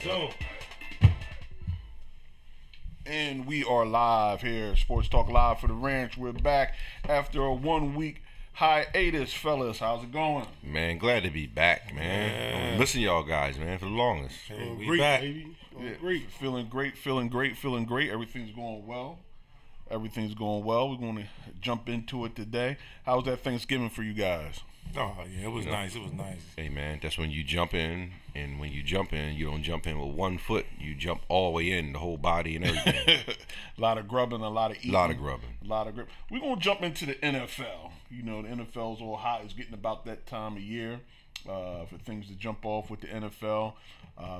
So, And we are live here, Sports Talk Live for the Ranch. We're back after a 1 week hiatus, fellas. How's it going? Man, glad to be back, man. I'm missing y'all guys, man, for the longest. hey, we Great, back. baby. Yeah, Great. feeling great. Everything's going well. We're going to jump into it today. How was that Thanksgiving for you guys? Oh, yeah, it was nice. It was nice. Hey, man, that's when you jump in, and when you jump in, you don't jump in with 1 foot. You jump all the way in, the whole body and everything. A lot of grubbing, a lot of eating. A lot of grubbing. We're going to jump into the NFL. You know, the NFL's all hot. It's getting about that time of year for things to jump off with the NFL.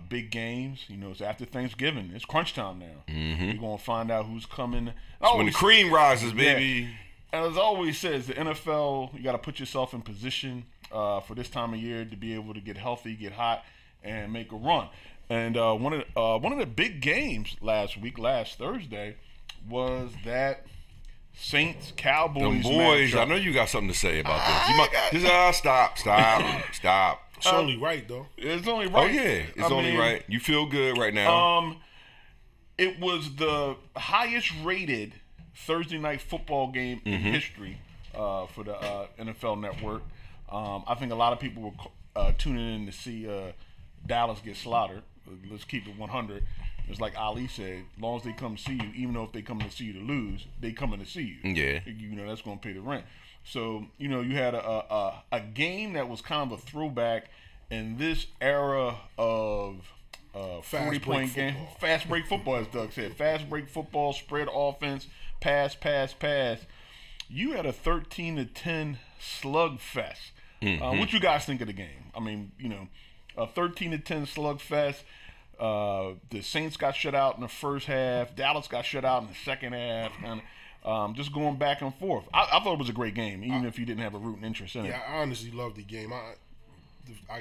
Big games. You know, it's after Thanksgiving. It's crunch time now. Mm-hmm. We're going to find out who's coming. So when the cream rises, baby. And as always says, the NFL, you got to put yourself in position for this time of year to be able to get healthy, get hot, and make a run. And one of the big games last Thursday, was that Saints Cowboys. Them boys, matchup. I know you got something to say about this. Stop. It's only right, though. It's only right. Oh yeah, it's only right. You feel good right now. It was the highest rated Thursday night football game in history for the NFL Network. I think a lot of people were tuning in to see Dallas get slaughtered. Let's keep it 100. It's like Ali said, as long as they come to see you, even though if they come to see you to lose, they coming to see you. Yeah. You know, that's going to pay the rent. So, you know, you had a game that was kind of a throwback in this era of 40-point game. Fast break football, as Doug said. Fast break football, spread offense, pass. You had a 13-10 slugfest. What you guys think of the game? I mean, you know, a 13-10 slugfest. The Saints got shut out in the first half. Dallas got shut out in the second half. And just going back and forth. I thought it was a great game, even if you didn't have a rooting interest in it. Yeah, I honestly love the game.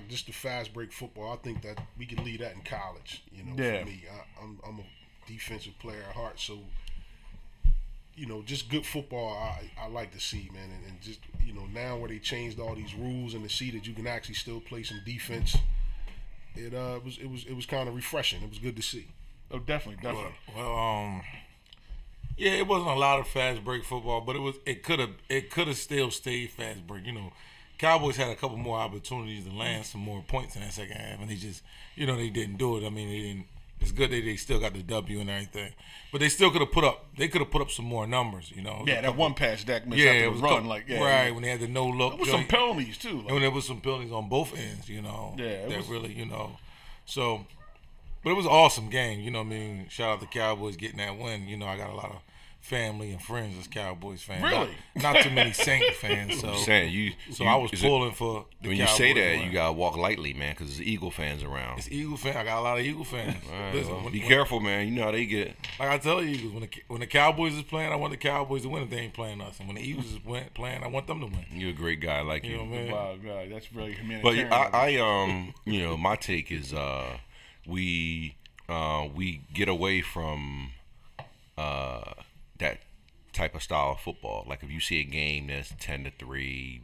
Just the fast break football. I think that we could lead that in college. You know, Yeah. for me, I'm a defensive player at heart, so you know, just good football. I like to see, man, and just you know, now where they changed all these rules and to see that you can actually still play some defense, it was kind of refreshing. It was good to see. Oh, definitely. Well, yeah, it wasn't a lot of fast break football, but it could have still stayed fast break. You know, Cowboys had a couple more opportunities to land some more points in that second half, and they just, you know, they didn't do it. I mean, they didn't. It's good that they still got the W and everything, but they still could have put up. They could have put up some more numbers, you know. Yeah, that one pass Dak missed Yeah, after it the was run, right when they had the no look. There was some penalties too. And there was some penalties on both ends, you know. Yeah, that really, you know. So, but it was an awesome game, you know what I mean? Shout out to Cowboys getting that win. You know, I got a lot of family and friends as Cowboys fans. Really? Not too many Saints fans. So, I'm saying I was pulling for the when Cowboys you say that, win. you gotta walk lightly, man, because there's Eagle fans around. It's Eagle fan. I got a lot of Eagle fans. Right, Listen, well, be careful, man. You know how they get. Like I tell you, Eagles, when the Cowboys is playing, I want the Cowboys to win if they ain't playing us. And when the Eagles is playing, I want them to win. You're a great guy, like You you. know what I mean? Wow, God, that's very But humanitarian. I you know, my take is we get away from that type of style of football. Like if you see a game that's 10-3,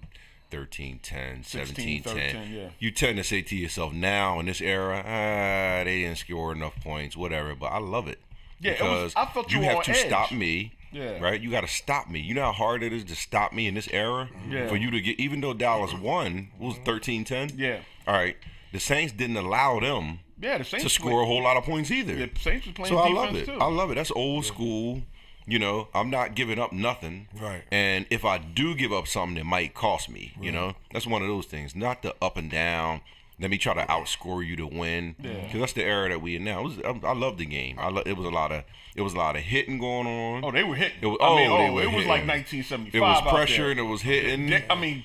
13-10, 17-10, 13, yeah. you tend to say to yourself, now in this era, they didn't score enough points, whatever. But I love it. Yeah, because I felt you have on to edge. stop me. Yeah. Right? You got to stop me. You know how hard it is to stop me in this era? Yeah. For you to get, even though Dallas won, what was it, 13-10? Yeah. All right. The Saints didn't allow them Yeah, the Saints to score a whole lot of points either. The Saints were playing So I defense love it. too. I love it. That's old school. You know, I'm not giving up nothing. Right. And if I do give up something, it might cost me. You know, that's one of those things. Not the up and down. Let me try to outscore you to win. Because that's the era that we in now. I love the game. It was a lot of hitting going on. Oh, they were hitting. It was, it was hitting. like 1975. It was out pressure there. and it was hitting. I mean,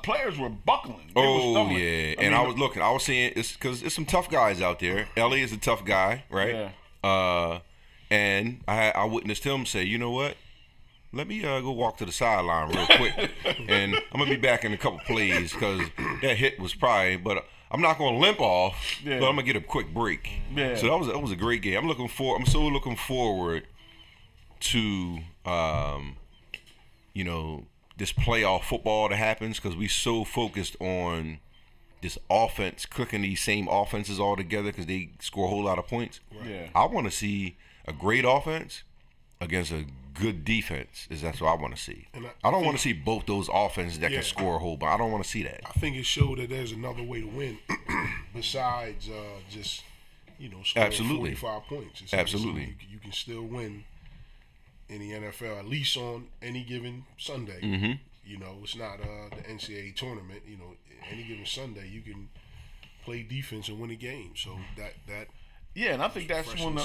players were buckling. They were Oh stumbling. yeah, I and mean, I was looking. I was seeing it's because there's some tough guys out there. Ellie is a tough guy, right? Yeah. And I witnessed him say, you know what? Let me go walk to the sideline real quick, and I'm gonna be back in a couple plays because that hit was probably. But I'm not gonna limp off, but I'm gonna get a quick break. Yeah. So that was a great game. I'm so looking forward to you know, this playoff football that happens because we so focused on this offense, cooking these same offenses all together because they score a whole lot of points. Right. Yeah. I want to see a great offense against a good defense. That's what I want to see. And I don't want to see both those offenses that Yeah. can score a whole bunch. I don't want to see that. I think it showed that there's another way to win besides just scoring Absolutely. 45 points. Absolutely. You can still win in the NFL, at least on any given Sunday. Mm-hmm. It's not the NCAA tournament. Any given Sunday you can play defense and win a game. So that Yeah, and I think that's fresh one to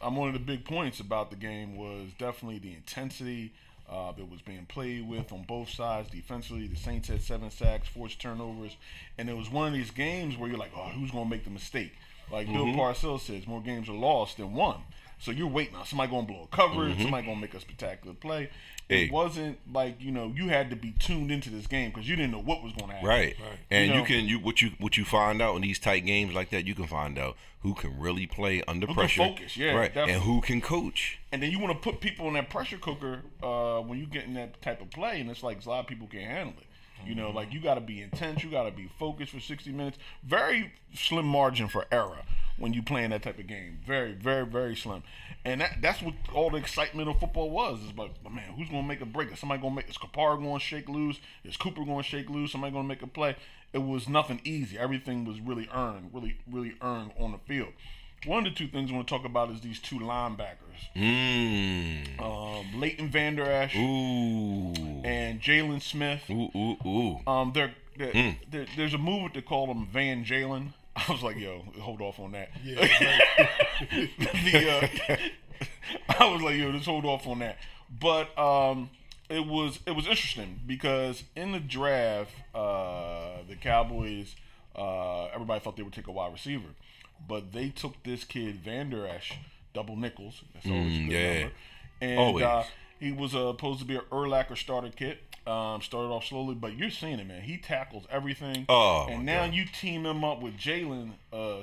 of one of the big points about the game was definitely the intensity that was being played with on both sides defensively. The Saints had 7 sacks, forced turnovers, and it was one of these games where you're like, oh, who's going to make the mistake? Like Bill Parcells says, more games are lost than won. So you're waiting on somebody going to blow a coverage, somebody going to make a spectacular play. Hey. It wasn't like you had to be tuned into this game because you didn't know what was going to happen. Right. And You know? what you find out in these tight games like that, you can find out who can really play under Who can pressure. focus, yeah, right. definitely. And who can coach. And then you want to put people in that pressure cooker when you get in that type of play, and it's like a lot of people can't handle it. Like you got to be intense, you got to be focused for 60 minutes. Very slim margin for error when you playing that type of game. Very, very, very slim. And that's what all the excitement of football was. It's like, man, who's going to make a break? Is somebody going to make? Is Kapar going to shake loose? Is Cooper going to shake loose? Somebody going to make a play? It was nothing easy. Everything was really earned, really earned on the field. One of the two things I want to talk about is these two linebackers. Leighton Vander Esch and Jalen Smith. There's a movement to call them Van Jalen. I was like, yo, hold off on that. Yeah, I was like, yo, just hold off on that. But it was interesting because in the draft, the Cowboys, everybody thought they would take a wide receiver, but they took this kid Vander Esch, double nickels. That's always a good number. And he was supposed to be an Urlacher starter kit. Started off slowly, but you're seeing it, man. He tackles everything. And now you team him up with Jalen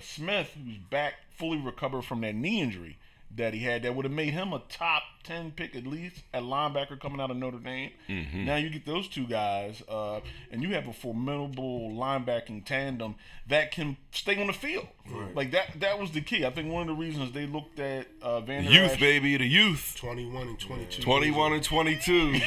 Smith, who's back, fully recovered from that knee injury that he had. That would have made him a top 10 pick at least at linebacker coming out of Notre Dame. Now you get those two guys, and you have a formidable linebacking tandem that can stay on the field. Right. Like that was the key. I think one of the reasons they looked at Van Der Youth, Esch, baby, the youth. 21 and 22. 21 and 22.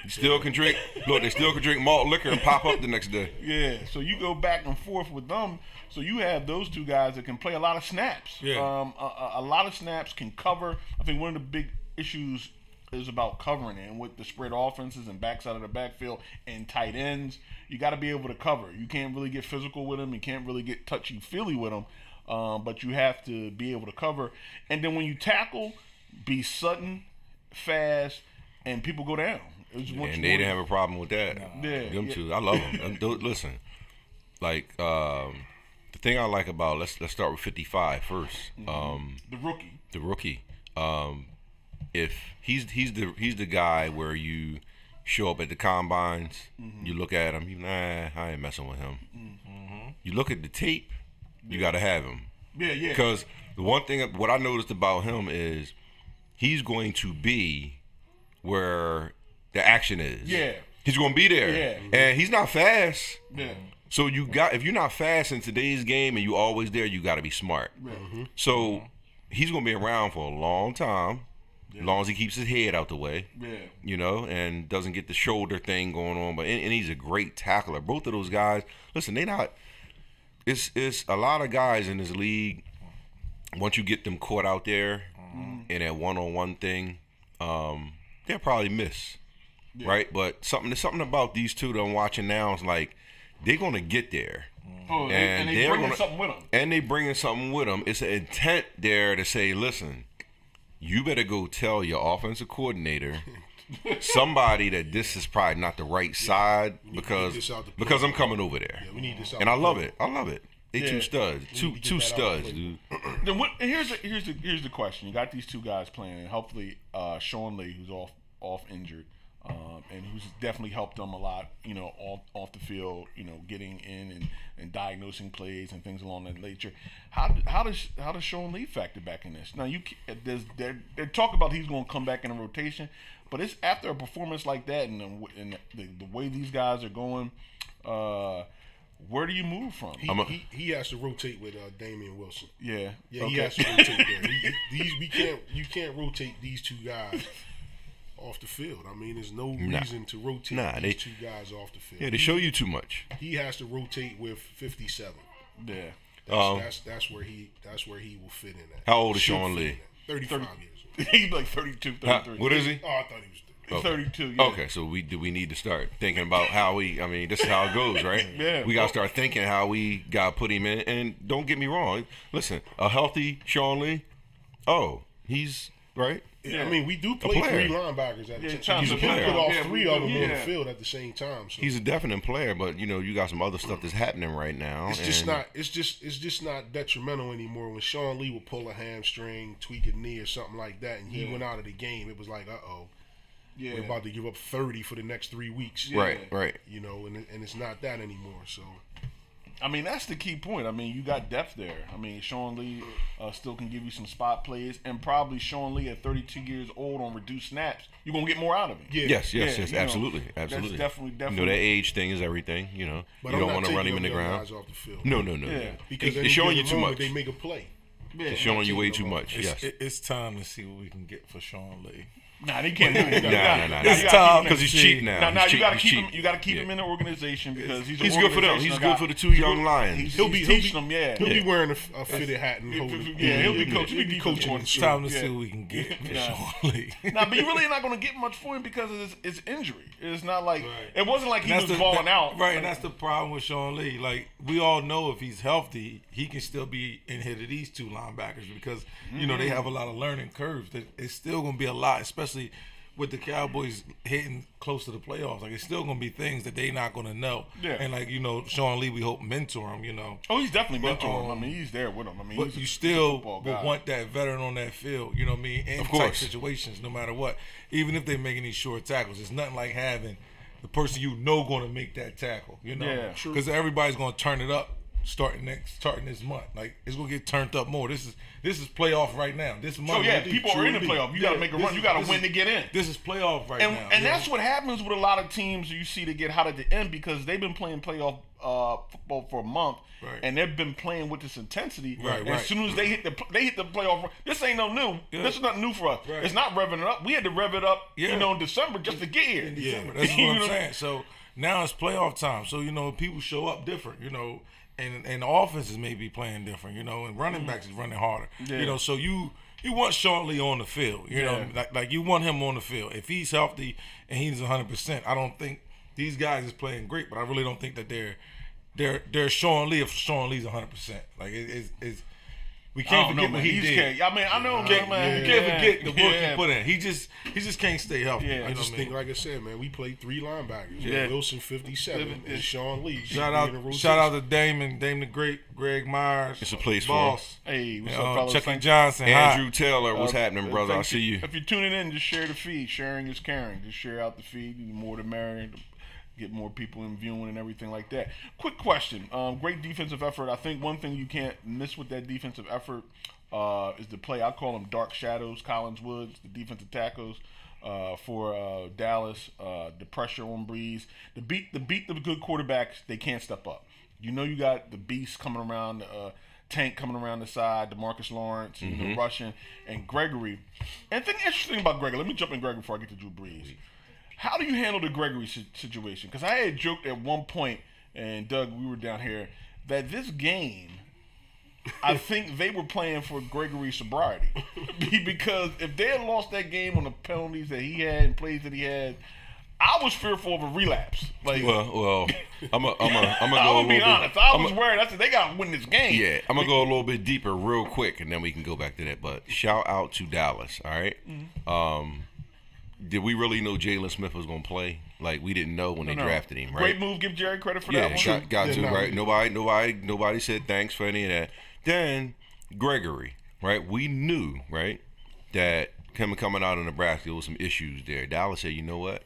Still can drink. Look, they still can drink malt liquor and pop up the next day. Yeah, so you go back and forth with them. So you have those two guys that can play a lot of snaps. Yeah. A lot of snaps, can cover. I think one of the big issues is about covering, and with the spread offenses and backs out of the backfield and tight ends, you got to be able to cover. You can't really get physical with them. You can't really get touchy-feely with them, but you have to be able to cover. And then when you tackle, be sudden, fast, and people go down. And they didn't have a problem with that. Yeah, Them two, I love them. Listen, like the thing I like about let's start with 55 first. The rookie. If he's the guy where you show up at the combines, you look at him, I ain't messing with him. You look at the tape, you got to have him. Yeah. Because the one thing, what I noticed about him is he's going to be where the action is. Yeah. He's going to be there. Yeah. And he's not fast. Yeah. So if you're not fast in today's game and you always there, you got to be smart. So he's going to be around for a long time, as long as he keeps his head out the way. Yeah. And doesn't get the shoulder thing going on. And he's a great tackler. Both of those guys, listen, they not. It's a lot of guys in this league. Once you get them caught out there in that one-on-one thing, they'll probably miss, right? But something about these two that I'm watching now is like they're gonna get there, and they bringing something with them. And they bringing something with them. It's an intent there to say, listen, you better go tell your offensive coordinator, somebody that this is probably not the right side because I'm coming over there. Yeah, we need this out. And I love it. They two studs, two studs, dude. Then here's the question. You got these two guys playing, and hopefully Sean Lee, who's off injured, and who's definitely helped them a lot, off the field, getting in and diagnosing plays and things along that nature. How does Sean Lee factor back in this? Now they talk about he's going to come back in a rotation, but it's after a performance like that and the way these guys are going. where do you move from? He has to rotate with Damian Wilson. Yeah, he has to rotate there. You can't rotate these two guys off the field. I mean, there's no reason to rotate these two guys off the field. Yeah, they show you too much. He has to rotate with 57. Yeah, that's where he will fit in at. How old is Sean Lee? 35 years old. He's like 32, 33. What is he? Oh, I thought he was 32. Yeah. Okay, so we need to start thinking about how we. I mean, this is how it goes, right? Yeah. We gotta start thinking how we gotta put him in. And don't get me wrong. Listen, a healthy Sean Lee. Oh, he's right. Yeah. I mean, we do play three linebackers at a time. He's a player. Put all three of them on the field at the same time. So. He's a definite player, but you got some other stuff that's happening right now. It's just not. It's just not detrimental anymore. When Sean Lee would pull a hamstring, tweak a knee, or something like that, and he went out of the game, it was like, yeah, we're about to give up 30 for the next 3 weeks. Yeah. Right. And it's not that anymore. So. I mean, that's the key point. I mean, you got depth there. I mean, Sean Lee still can give you some spot plays, and probably Sean Lee at 32 years old on reduced snaps, you're going to get more out of him. Yeah. Yes, absolutely. That's definitely. That age thing is everything, But you don't want to run him in the ground. Guys off the field. No. Yeah. Because it's showing you too much. They make a play. Yeah, it's showing you way too much. It's time to see what we can get for Sean Lee. Nah, they can't do it. Nah. It's time because he's cheap now. Nah, you got to keep him. You got to keep him in the organization because he's good for them. He's good for the two young lions. He'll be teaching them. Yeah, he'll be wearing a fitted hat and holding. Yeah, he'll be coaching. He'll be coaching. It's time to see what we can get for Sean Lee. Nah, but you're really not going to get much for him because of his injury. It's not like it wasn't like he was balling out. Right, and that's the problem with Sean Lee. Like we all know, if he's healthy, he can still be in here to these two linebackers because they have a lot of learning curves. That it's still going to be a lot, especially with the Cowboys hitting close to the playoffs. Like, it's still going to be things that they're not going to know. Yeah. And, like, Sean Lee, we hope mentor him, Oh, he's definitely mentoring him. I mean, he's there with him. I mean, but you still would want that veteran on that field, you know what I mean, in tight situations, no matter what. Even if they're making these short tackles, it's nothing like having the person going to make that tackle, Yeah, true. Because everybody's going to turn it up starting this month. Like, it's going to get turned up more. This is playoff right now. This month. Oh yeah, people are in the playoff. You got to make a run. You got to win to get in. This is playoff right now. And that's what happens with a lot of teams you see that get hot at the end because they've been playing playoff football for a month, and they've been playing with this intensity. Right. As soon as they hit the playoff, this ain't no new. Yeah. This is nothing new for us. Right. It's not revving it up. We had to rev it up, in December just to get here. In December. That's what I'm saying. So now it's playoff time. So people show up different. And the offenses may be playing different, and running backs is running harder. Yeah. So you want Sean Lee on the field, like you want him on the field. If he's healthy and he's 100%, I don't think these guys is playing great, but I really don't think that they're Sean Lee if Sean Lee's 100%. Like it's we can't forget what he did. I mean, I know, man. You can't forget the work he put in. He just can't stay healthy. I just think, like I said, man, we played three linebackers. Yeah. Wilson 57 and Sean Lee. Shout out to Dame the Great, Greg Myers. It's a place boss. Hey, what's up, fellas? Chucky Johnson, Andrew Taylor. What's happening, brother? I see you. If you're tuning in, just share the feed. Sharing is caring. Just share out the feed. The more the merrier. Get more people in viewing and everything like that. Quick question. Great defensive effort. I think one thing you can't miss with that defensive effort is the play. I call them dark shadows. Collins Woods, the defensive tackles for Dallas. The pressure on Breeze. To beat the good quarterbacks, they can't step up. You got the beast coming around. Tank coming around the side. DeMarcus Lawrence, rushing, and Gregory. And the thing interesting about Gregory. Let me jump in Gregory before I get to Drew Brees. How do you handle the Gregory situation? Because I had joked at one point, and Doug, we were down here, that this game, I think they were playing for Gregory's sobriety. Because if they had lost that game on the penalties that he had and plays that he had, I was fearful of a relapse. Like, well, I'm gonna go. I'm gonna be honest. I was worried. I said they gotta win this game. Yeah, I'm gonna go a little bit deeper, real quick, and then we can go back to that. But shout out to Dallas. All right. Did we really know Jalen Smith was going to play? Like, we didn't know when they drafted him, right? Great move. Give Jerry credit for that one. Got to, right? Nobody said thanks for any of that. Then Gregory, right? We knew, right, that him coming out of Nebraska, there was some issues there. Dallas said, you know what?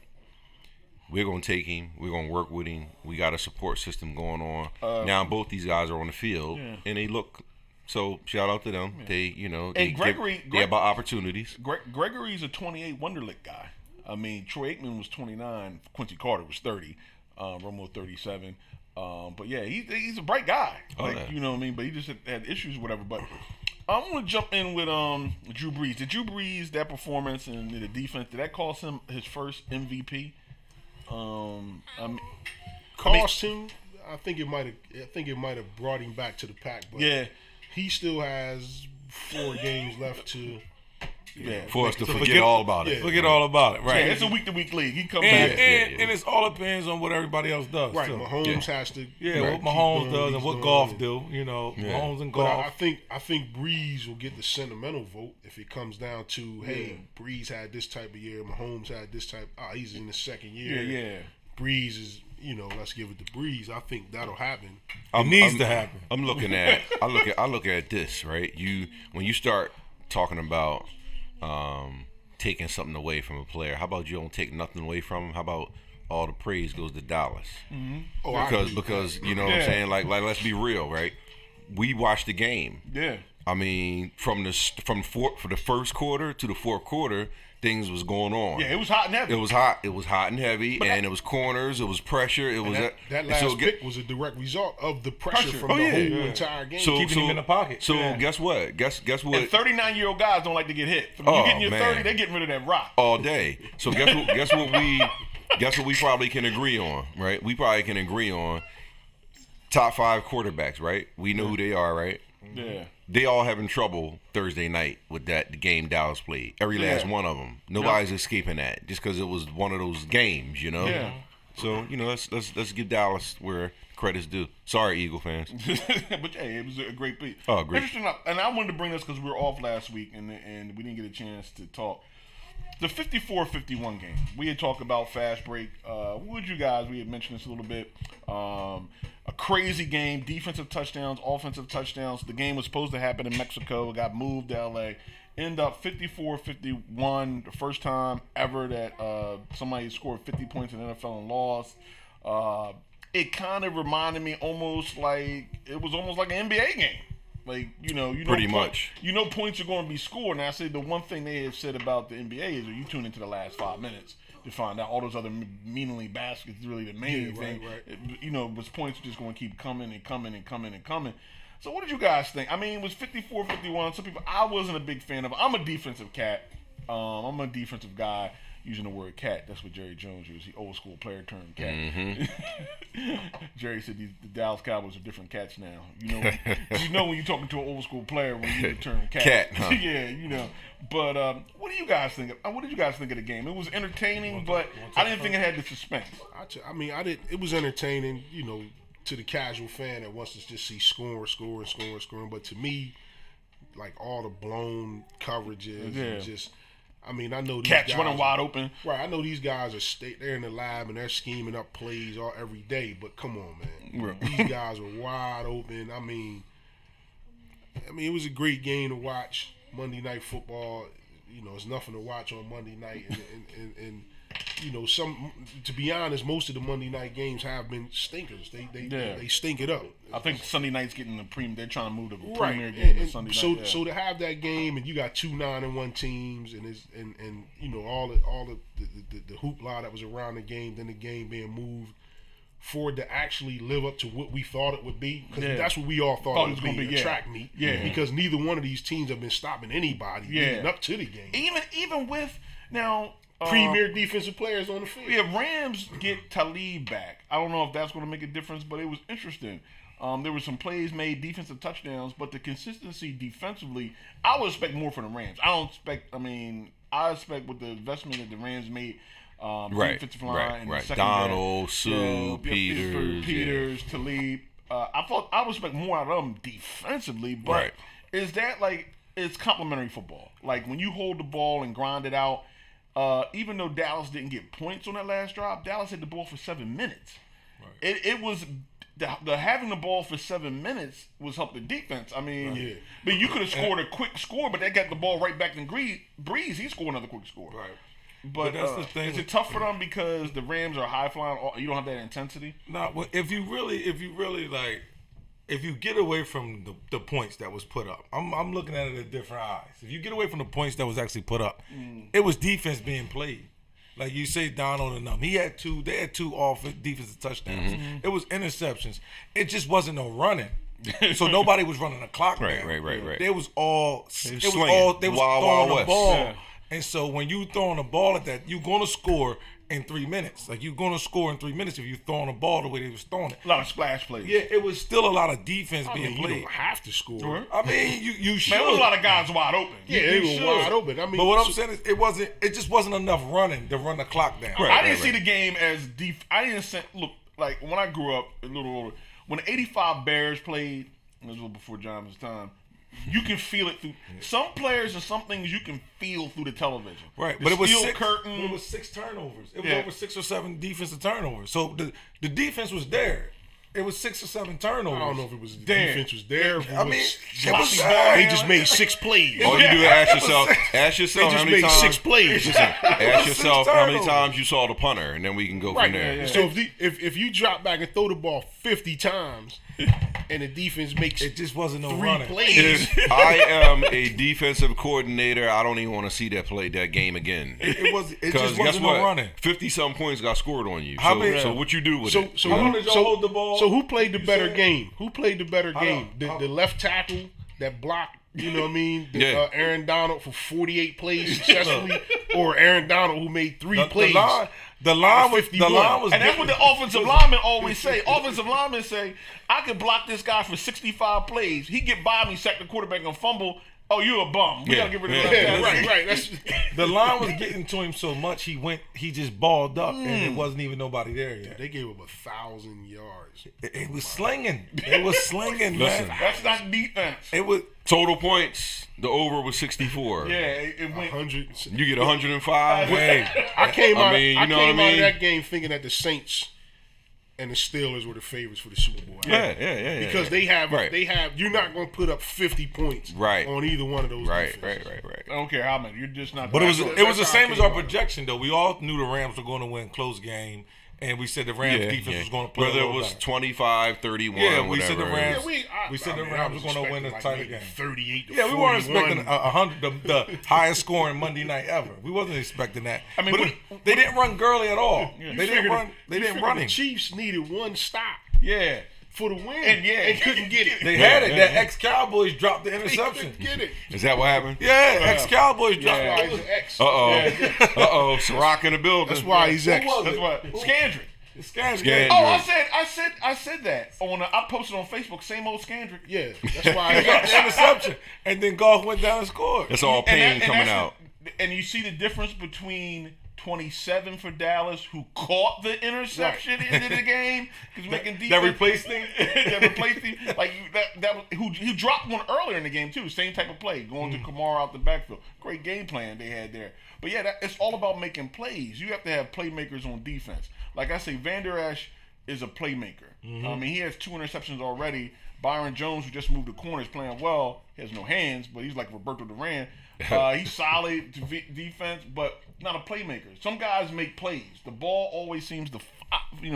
We're going to take him. We're going to work with him. We got a support system going on. Now both these guys are on the field, and they look. So shout out to them. Yeah. They about opportunities. Gregory's a 28 Wonderlic guy. I mean, Troy Aikman was 29. Quincy Carter was 30. Romo 37. But yeah, he's a bright guy. Like, yeah. you know what I mean? But he just had issues, whatever. But I'm gonna jump in with Drew Brees. Did Drew Brees, that performance and the defense, did that cost him his first MVP? Cost him. I think it might have brought him back to the pack. But Yeah. he still has 4 games left to. Yeah. For us to forget all about it. Yeah. Forget all about it, right? Yeah, it's a week-to-week league. He come And, back. and it's all depends on what everybody else does. Right, too. Mahomes has to. what Mahomes does and what golf do. You know, Mahomes and But golf. I think Breeze will get the sentimental vote if it comes down to, hey, Breeze had this type of year, Mahomes had this type. He's in the second year. Yeah. Breeze is, let's give it to Breeze. I think that'll happen. It needs to happen. I'm looking at I look at this, right? When you start talking about taking something away from a player, how about you don't take nothing away from him? How about all the praise goes to Dallas? Mm-hmm. Because you know what I'm saying? Like let's be real, right? We watched the game. Yeah. I mean, for the first quarter to the fourth quarter, things was going on. Yeah, it was hot and heavy. It was hot. It was hot and heavy, and it was corners. It was pressure. It was that last pick was a direct result of the pressure from the whole entire game. Keeping him in the pocket. So guess what? Guess what? And 39-year-old guys don't like to get hit. When you get in your 30, they're getting rid of that rock. All day. So guess what we probably can agree on, right? We probably can agree on top 5 quarterbacks, right? We know who they are, right? Yeah. They all having trouble Thursday night with the game Dallas played. Every last one of them. Nobody's escaping that just because it was one of those games, Yeah. So let's give Dallas where credit's due. Sorry, Eagle fans. But hey, it was a great beat. Oh, great. Interesting. And I wanted to bring this because we were off last week and we didn't get a chance to talk. The 54-51 game. We had talked about fast break. What would you guys? We had mentioned this a little bit. A crazy game, defensive touchdowns, offensive touchdowns. The game was supposed to happen in Mexico. It got moved to LA. End up 54-51, the first time ever that somebody scored 50 points in the NFL and lost. It kind of reminded me almost like an NBA game. Like, Pretty much. Points are going to be scored. And I say the one thing they have said about the NBA is that you tune into the last 5 minutes to find out all those other meaningless baskets is really the main thing. Right. But points are just going to keep coming and coming and coming and coming. So what did you guys think? I mean, it was 54-51. Some people, I wasn't a big fan of. I'm a defensive cat. I'm a defensive guy. Using the word cat, that's what Jerry Jones used. The old school player term cat. Mm-hmm. Jerry said the Dallas Cowboys are different cats now. You know when you're talking to an old school player when you use the term cat. Cat, huh? Yeah, But what do you guys think? What did you guys think of the game? It was entertaining, but I didn't think it had the suspense. I mean, I did. It was entertaining, to the casual fan that wants to just see scoring. But to me, like all the blown coverages and just. I mean, I know these Cats guys running wide open. Right, I know these guys they're in the lab and they're scheming up plays every day. But come on, man, Right. these guys are wide open. I mean, it was a great game to watch. Monday Night Football, it's nothing to watch on Monday night, and to be honest, most of the Monday night games have been stinkers. They stink it up. I think Sunday night's getting the premium. They're trying to move the Right. premier game to And Sunday so, night. Yeah. So to have that game and you got 2 9-1 teams and all the hoopla that was around the game, then the game being moved for it to actually live up to what we thought it would be, because that's what we all thought it was going to be, a track meet. Yeah. Because neither one of these teams have been stopping anybody leading up to the game. Even with now. Premier defensive players on the field. Yeah, Rams get Talib back. I don't know if that's going to make a difference, but it was interesting. There were some plays made, defensive touchdowns, but the consistency defensively, I would expect more from the Rams. I expect with the investment that the Rams made, defensive line and the secondary. Donald, Sue, Peters, Talib. I would expect more out of them defensively, but is that it's complimentary football? Like when you hold the ball and grind it out. Even though Dallas didn't get points on that last drive, Dallas had the ball for 7 minutes. Right. It was the having the ball for 7 minutes was help the defense. I mean, but you could have scored a quick score, but they got the ball right back in Breeze. He scored another quick score. Right. But that's the thing. Is it tough for them because the Rams are high flying? You don't have that intensity. No, if you really like. If you get away from the points that was put up, I'm looking at it in different eyes. If you get away from the points that was actually put up, it was defense being played. Like you say, Donald and them. They had two defensive touchdowns. It was interceptions. It just wasn't no running. So nobody was running the clock down. Right. They was all They was throwing the West. ball. Yeah. And so when you throwing the ball at that, you're gonna score in 3 minutes. Like you're gonna score in 3 minutes if you throwing the ball the way they was throwing it. A lot of splash plays. Yeah, it was still a lot of defense I being mean, you played. don't have to score. I mean, you should. Man, there was a lot of guys wide open. Yeah, You they were should. wide open. I mean, But what I'm saying is, it just wasn't enough running to run the clock down. I didn't see the game as deep. I didn't see, look, like when I grew up a little older, when the '85 Bears played, it was a little before John's time. You can feel it through some players and some things you can feel through the television. Right, The but it was steel six. curtain. It was 6 turnovers. It was Yeah. over 6 or 7 defensive turnovers. So the defense was there. It was 6 or 7 turnovers. I don't know if it was the Damn. defense was there. If it I was mean, it sloppy was ball. there. They just made 6 plays. All you do is ask yourself They how just many made times. 6 plays. Ask yourself how many turnovers. times you saw the punter, and then we can go Right. from there. So if you drop back and throw the ball 50 times, and the defense makes It just wasn't no 3 running. plays, If I am a defensive coordinator, I don't even want to see that game again. It was. It Because just guess wasn't what? no running. 50-some points got scored on you. How So, many- so what you do with it? So How long did y'all hold the ball? So who played the You better said- game? Who played the better How game? long- The left tackle that blocked. You know what I mean? Yeah. Aaron Donald for 48 plays successfully, or Aaron Donald who made 3 The plays. line was 51. And that's what the offensive linemen always say. Offensive linemen say, I could block this guy for 65 plays. He get by me, sack the quarterback, and fumble. Oh, you a bum. We Yeah. got to get rid of Yeah. that. Yeah, right. That's the line was getting to him so much he just balled up and it wasn't even nobody there yet. they gave him 1,000 yards. It was slinging. It was slinging, Listen. man. That's not defense. It was. Total points, the over was 64. Yeah, it went. 100. You get 105. Hey, I came I out. mean, you I know came what I out of mean? that game thinking that the Saints and the Steelers were the favorites for the Super Bowl. Yeah. Because they have. Right. You're not going to put up 50 points. Right. On either one of those. Right. defenses. I don't care how many. You're just not. but it was the That's how I same as came our out. projection though. We all knew the Rams were going to win close game, and we said the Rams defense was going to play. Whether a it little was better. 25-31, Yeah, we whatever. said the Rams- Yeah, We said the I Rams was were gonna win expecting a tighter maybe game. 38 to Yeah, we weren't 41. expecting 100, the highest scoring Monday night ever. We wasn't expecting that. I mean, but they didn't run Gurley at all. They didn't run. They You didn't figured run the him. Chiefs needed one stop Yeah. for the win, And couldn't get it. They had it. Yeah. That ex-Cowboys dropped the They interception. couldn't get it. Is that what happened? Yeah, ex-Cowboys dropped Yeah. That's it. why he's an ex. Uh-oh. Ciroc in the building. That's why he's ex. was That's it? what. Scandrick. It's Scandrick. Scandrick. Oh, I said that I posted on Facebook. Same old Scandrick. Yeah, that's why. He got the interception, and then Goff went down and scored. That's all pain coming out. And you see the difference between 27 for Dallas, who caught the interception into the game, because making defense. That replaced him. That replaced him. Like that was who dropped one earlier in the game too. Same type of play, going to Kamara out the backfield. Great game plan they had there. But yeah, it's all about making plays. You have to have playmakers on defense. Like I say, Van Der Esch is a playmaker. I mean, he has 2 interceptions already. Byron Jones, who just moved to corner, is playing well. He has no hands, but he's like Roberto Duran. He's solid defense, but not a playmaker. Some guys make plays. The ball always seems to,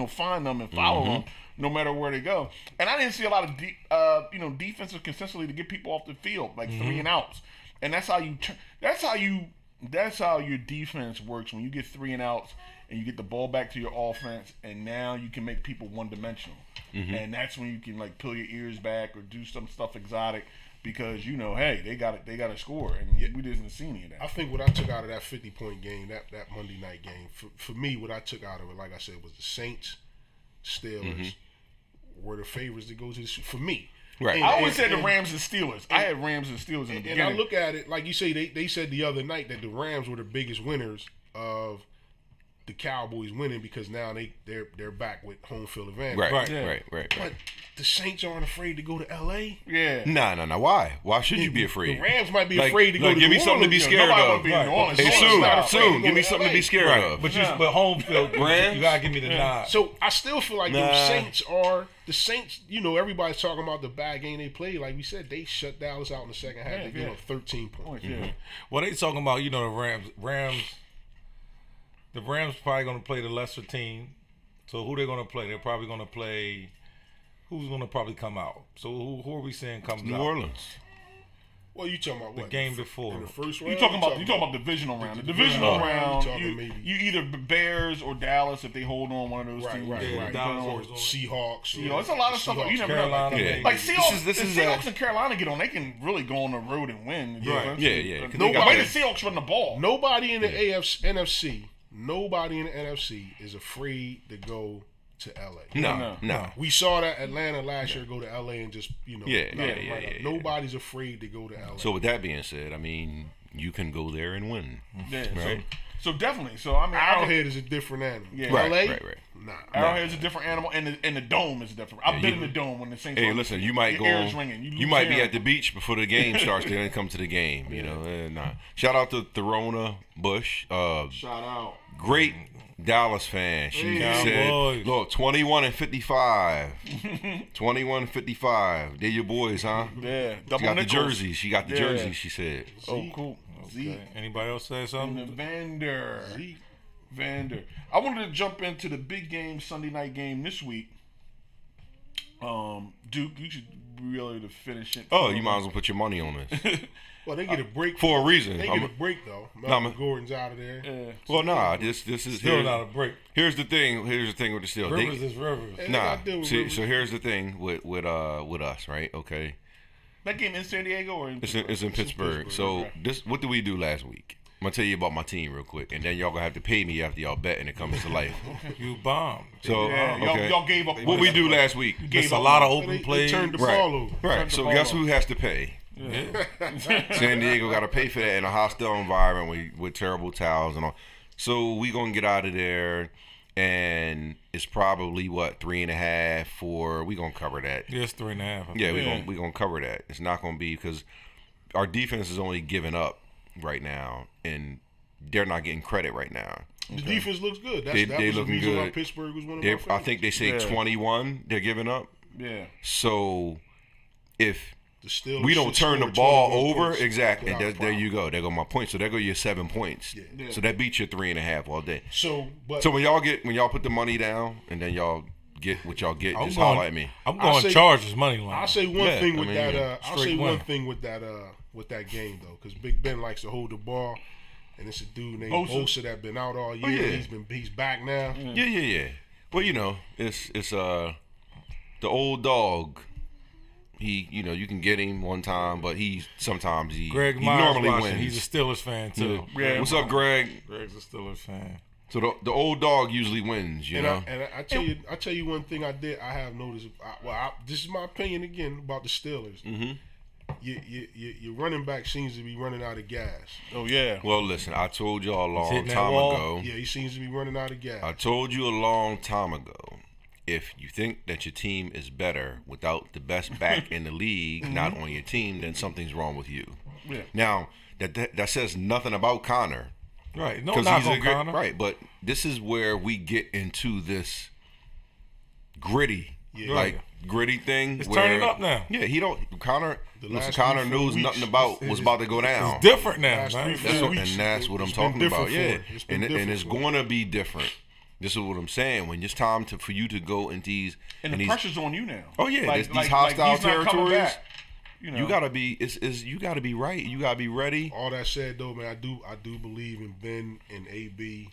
find them and follow them, no matter where they go. And I didn't see a lot of, defensive consistency to get people off the field, like 3 and outs. And that's how you. That's how your defense works when you get 3 and outs and you get the ball back to your offense, and now you can make people one-dimensional. And that's when you can like peel your ears back or do some stuff exotic. Because hey, they got to score, and we didn't see any of that. I think what I took out of that 50-point game, that Monday night game, for me, what I took out of it, like I said, was the Saints, Steelers were the favorites to go to the for me. Right. I always said the Rams and Steelers. I had Rams and Steelers in the beginning. And I look at it like you say. They said the other night that the Rams were the biggest winners of the Cowboys winning because now they're back with home field advantage. Right. But the Saints aren't afraid to go to L.A. Yeah. No. Why? Why should you be afraid? The Rams might be Like- afraid to go like, to give me New something to be Orleans. scared Nobody of. wanna be in New Orleans. Hey, New Orleans not afraid to soon. go Give me to something to LA. be scared of. But home field, Rams? you gotta give me the nod. So I still feel like Nah. the Saints. Everybody's talking about the bad game they played. Like we said, they shut Dallas out in the second half. They gave up 13 points. Yeah. Well, they talking about the Rams probably gonna play the lesser team. So who they gonna play? They're probably gonna play. Who's gonna probably come out? So who are we saying comes New out? Orleans. Well, you talking about The what? game before. In the first round? You talking about divisional round? The divisional round, you either Bears or Dallas if they hold on one of those teams. Right. Dallas or Seahawks. You know, it's a lot of stuff. You never Carolina, know. yeah. Like Seahawks, This is Seahawks and Carolina get on, they can really go on the road and win. Right. Yeah. The way the Seahawks run the ball. Nobody in the NFC is afraid to go to LA. No. We saw that Atlanta last year go to LA and just, Yeah. Nobody's afraid to go to LA. So with that being said, I mean, you can go there and win. Yeah, right? So definitely. So I mean, Arrowhead is a different animal. Yeah. LA, Right. nah. Arrowhead's a different animal, and the dome is different. I've been in the dome when the Saints. Hey, listen, you might your go. ear is ringing. You might be at the beach before the game starts. They didn't come to the game. You know, nah. Shout out to Therona Bush. Shout out. Great Dallas fan. She said, Cowboys. "Look, 21-55, 21-55. They're your boys, huh? Yeah, She double got the nickels. jersey. She got the Yeah. jersey. She said." Oh, cool. Okay. Anybody else say And something? Vander. I wanted to jump into the big game, Sunday night game this week. Duke, you should be able to finish it. Oh, you might as well put your money on this Well, they get a break for a reason. They get a break though. Melvin Gordon's out of there. Yeah. Well, nah. This is Still not a break. Here's the thing. Here's the thing with the Steelers. Rivers is Rivers. They Nah. gotta deal with See, Rivers. so here's the thing with us, right? Okay. That game in San Diego or in It's in Pittsburgh. So okay. what did we do last week? I'm gonna tell you about my team real quick, and then y'all gonna have to pay me after y'all bet, and it comes to life. You bombed. So Yeah, okay. y'all gave up. What we do last week? It's a lot of They open plays. turned the Right. ball over. Right. So ball guess over. who has to pay? San Diego got to pay for that in a hostile environment with terrible towels and all. So we gonna get out of there, and it's probably what 3.5, 4. We gonna cover that. Yes, 3.5. Yeah, we gonna cover that. It's not gonna be because our defense is only giving up right now, and they're not getting credit right now. The defense looks good. That They was the looking reason why good. Pittsburgh was one of They, my favorites. I think they say 21. They're giving up. Yeah. So if The Steelers we don't should turn the score ball 21 over, points exactly. without a And there problem. you go. There go my points. So there go your 7 points. Yeah. So that beats your 3.5 all day. So, but So when y'all put the money down and then y'all get what y'all get, I'm just going- holler at me. I'm I'll going say- Chargers money line. I'll say one Yeah, thing I with mean, that. yeah, I'll straight say one win. thing with that game though, because Big Ben likes to hold the ball, and it's a dude named Bosa. Bosa that been out all year. yeah. He's back now. Yeah. Well, you know, it's the old dog. He, you know, you can get him one time, but sometimes he Greg he Myers normally watching. wins. He's a Steelers fan too. Yeah. What's up, Greg? Greg's a Steelers fan. So the old dog usually wins, you know. I tell you one thing I have noticed. This is my opinion again about the Steelers. Mm-hmm. Your running back seems to be running out of gas. Oh yeah. Well, listen, I told y'all a long hitting that time wall. ago. Yeah, he seems to be running out of gas. I told you a long time ago. If you think that your team is better without the best back in the league, not on your team, then something's wrong with you. Yeah. Now that says nothing about Connor. Right. No 'Cause knock he's a on good- Connor. right, but this is where we get into this gritty, Yeah. like gritty thing. It's where, turning up now. Yeah, he don't. Connor, The listen, last Connor 3-4 knows weeks, nothing about what's about to go down. It's different now, Last man. 3-4 That's what, weeks, and that's what I'm it's been talking about. different Yeah, for it. It's been and different it's for it. going to be different. This is what I'm saying. When it's time for you to go into these And the these, pressure's on you now. Oh, yeah, these like hostile he's not coming territories, back, you know. you gotta be. Is you gotta be right. You gotta be ready. All that said though, man, I do believe in Ben and AB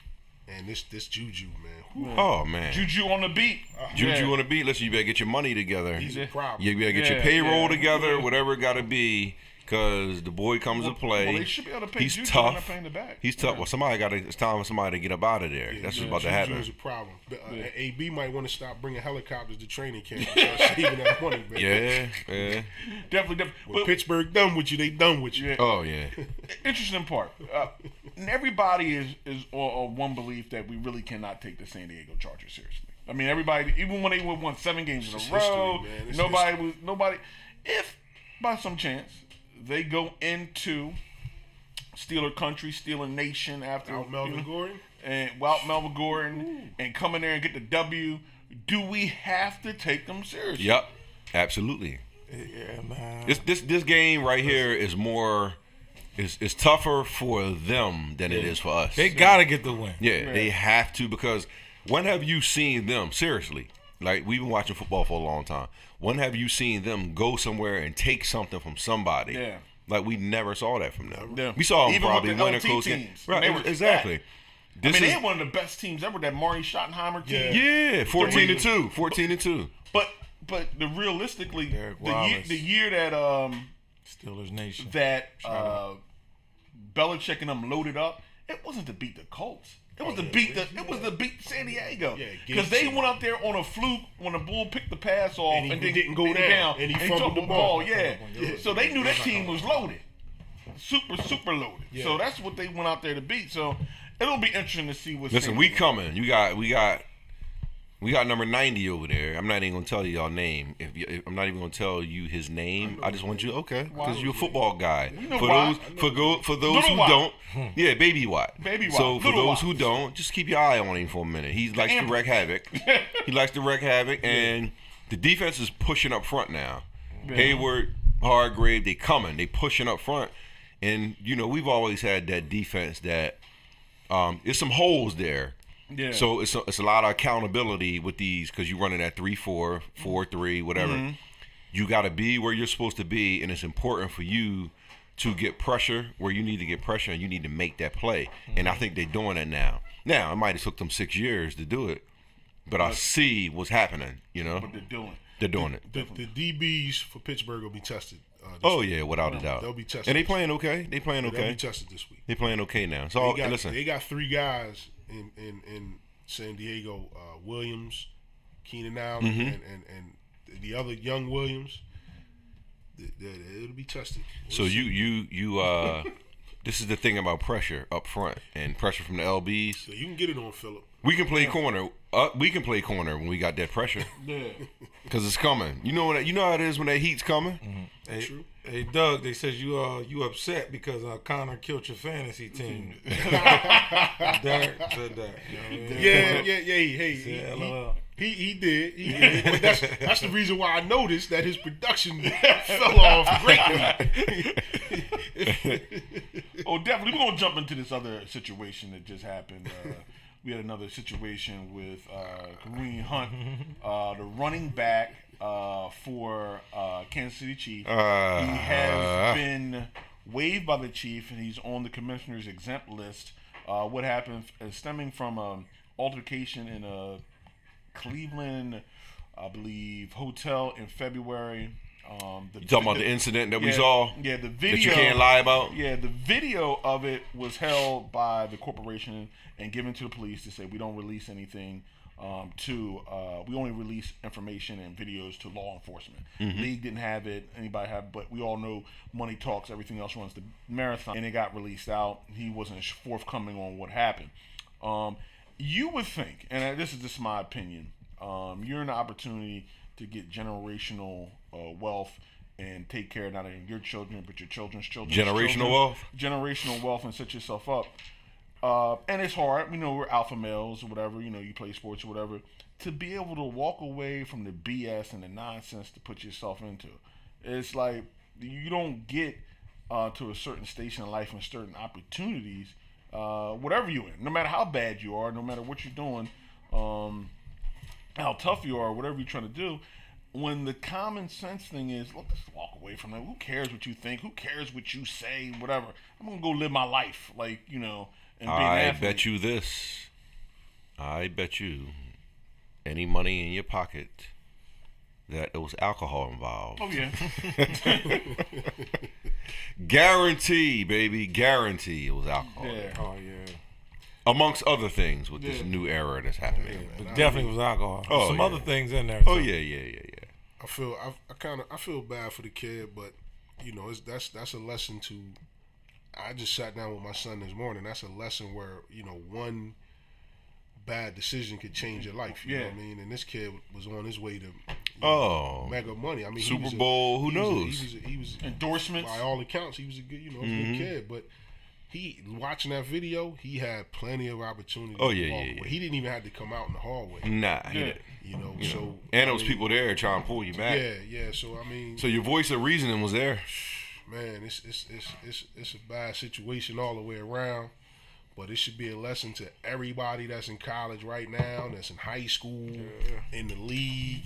and this Juju, man. Whew. Oh man, Juju on the beat. Juju on the beat. Listen, you better get your money together. He's a problem. You better get your Yeah, payroll yeah. together, whatever it got to be, because the boy comes to play. Well, they should be able to pay He's Juju tough. and they're paying the back. He's tough. Well, somebody got to. It's time for somebody to get up out of there. That's what's about to Juju happen. is a problem. But, AB might want to stop bringing helicopters to training camp and start saving that money, man. Yeah. Definitely. When But Pittsburgh done with you, they done with you. Yeah. Oh yeah. interesting part. And everybody is on one belief that we really cannot take the San Diego Chargers seriously. I mean, everybody, even when they won 7 games in It's a row, history, man. It's nobody. If by some chance they go into Steeler country, Steeler nation after Out Melvin Gordon. and Walt Melvin Gordon and come in there and get the W, do we have to take them seriously? Yep. Absolutely. Yeah, man. This game right here is more. Is tougher for them than it is for us. They gotta get the win. Yeah, they have to, because when have you seen them, seriously, like we've been watching football for a long time, when have you seen them go somewhere and take something from somebody Yeah. Like we never saw that from them. Yeah. We saw them Even probably with the win a LT close game. teams, Right, they were exactly. I mean, they had one of the best teams ever. That Marty Schottenheimer team. Yeah, 14-2, 14-2. But the realistically, Wallace. the year that Steelers Nation. that Belichick and them loaded up, it wasn't to beat the Colts. It was to beat San Diego. Because they went out there on a fluke when the Bull picked the pass off And he then didn't go down. And he fumbled dropped the ball. Yeah. So they knew that team was loaded. Super loaded. Yeah. So that's what they went out there to beat. So it'll be interesting to see what's Listen, we coming. We got number 90 over there. I'm not even gonna tell you y'all name. I'm not even gonna tell you his name. I just want you because you're a football guy. You know for why. those who Watt. don't, yeah, Baby Watt. Baby Watt. So for Little those Watt. who don't, just keep your eye on him for a minute. He likes to wreak havoc. He likes to wreak havoc, and the defense is pushing up front now. Yeah. Hayward, Hargrave, they coming. They pushing up front, and we've always had that defense that there's some holes there. Yeah. So it's a lot of accountability with these because you're running at 3-4, 4-3, whatever. Mm-hmm. You got to be where you're supposed to be, and it's important for you to get pressure where you need to get pressure, and you need to make that play. And I think they're doing it now. Now, it might have took them 6 years to do it, but I see what's happening, But they're doing it. They're doing it. The DBs for Pittsburgh will be tested. Oh, yeah, without a doubt. They'll be tested. And they playing okay. They playing They'll be okay. tested this week. They playing okay now. So, listen. They got 3 guys in San Diego, Williams, Keenan Allen, and the other young Williams. It'll be tested. So you this is the thing about pressure up front and pressure from the LBs. So you can get it on Phillip. We can play corner. We can play corner when we got that pressure. Yeah. Cause it's coming. You know how it is when that heat's coming. Hey, True. Hey Doug, they says you upset because Connor killed your fantasy team. Derek said that. You know what I mean? Yeah. He did. But that's the reason why I noticed that his production fell off greatly. Oh, definitely. We're gonna jump into this other situation that just happened. We had another situation with Kareem Hunt, the running back for Kansas City Chiefs. He has been waived by the Chief, and he's on the commissioner's exempt list. What happened is stemming from an altercation in a Cleveland, I believe, hotel in February. You talking about the incident that we saw? Yeah, the video that you can't lie about. Yeah, the video of it was held by the corporation and given to the police to say we don't release anything. We only release information and videos to law enforcement. League didn't have it, anybody have, but we all know money talks. Everything else runs the marathon, and it got released out. He wasn't forthcoming on what happened. You would think, and this is just my opinion, you're in the opportunity to get generational wealth and take care of not only your children but your children's children. Generational wealth, and set yourself up. And it's hard. We're alpha males or whatever. You play sports or whatever. To be able to walk away from the BS and the nonsense to put yourself into. It's like you don't get to a certain station in life and certain opportunities, whatever you're in. No matter how bad you are, no matter what you're doing, how tough you are, whatever you're trying to do. When the common sense thing is, look, let's walk away from that. Who cares what you think? Who cares what you say? Whatever. I'm going to go live my life. And be an athlete. Bet you this. I bet you any money in your pocket that there was alcohol involved. Oh, yeah. Guarantee, baby. Guarantee it was alcohol. Yeah. Oh yeah. Amongst other things with this new era that's happening. But definitely was alcohol. Oh, Some yeah. other things in there. Oh too. yeah. I feel bad for the kid, but that's a lesson to. I just sat down with my son this morning. That's a lesson where one bad decision could change your life. You know what I mean? And this kid was on his way to mega money. I mean, Super Bowl. Who knows? He was endorsements. By all accounts, he was a good, a good kid. But he watching that video, he had plenty of opportunity. Oh to yeah, walk yeah, away. yeah. He didn't even have to come out in the hallway. Nah, he didn't. So and there was people there trying to pull you back. Yeah. So I mean, so your voice of reasoning was there. Man, it's a bad situation all the way around. But it should be a lesson to everybody that's in college right now, that's in high school, in the league,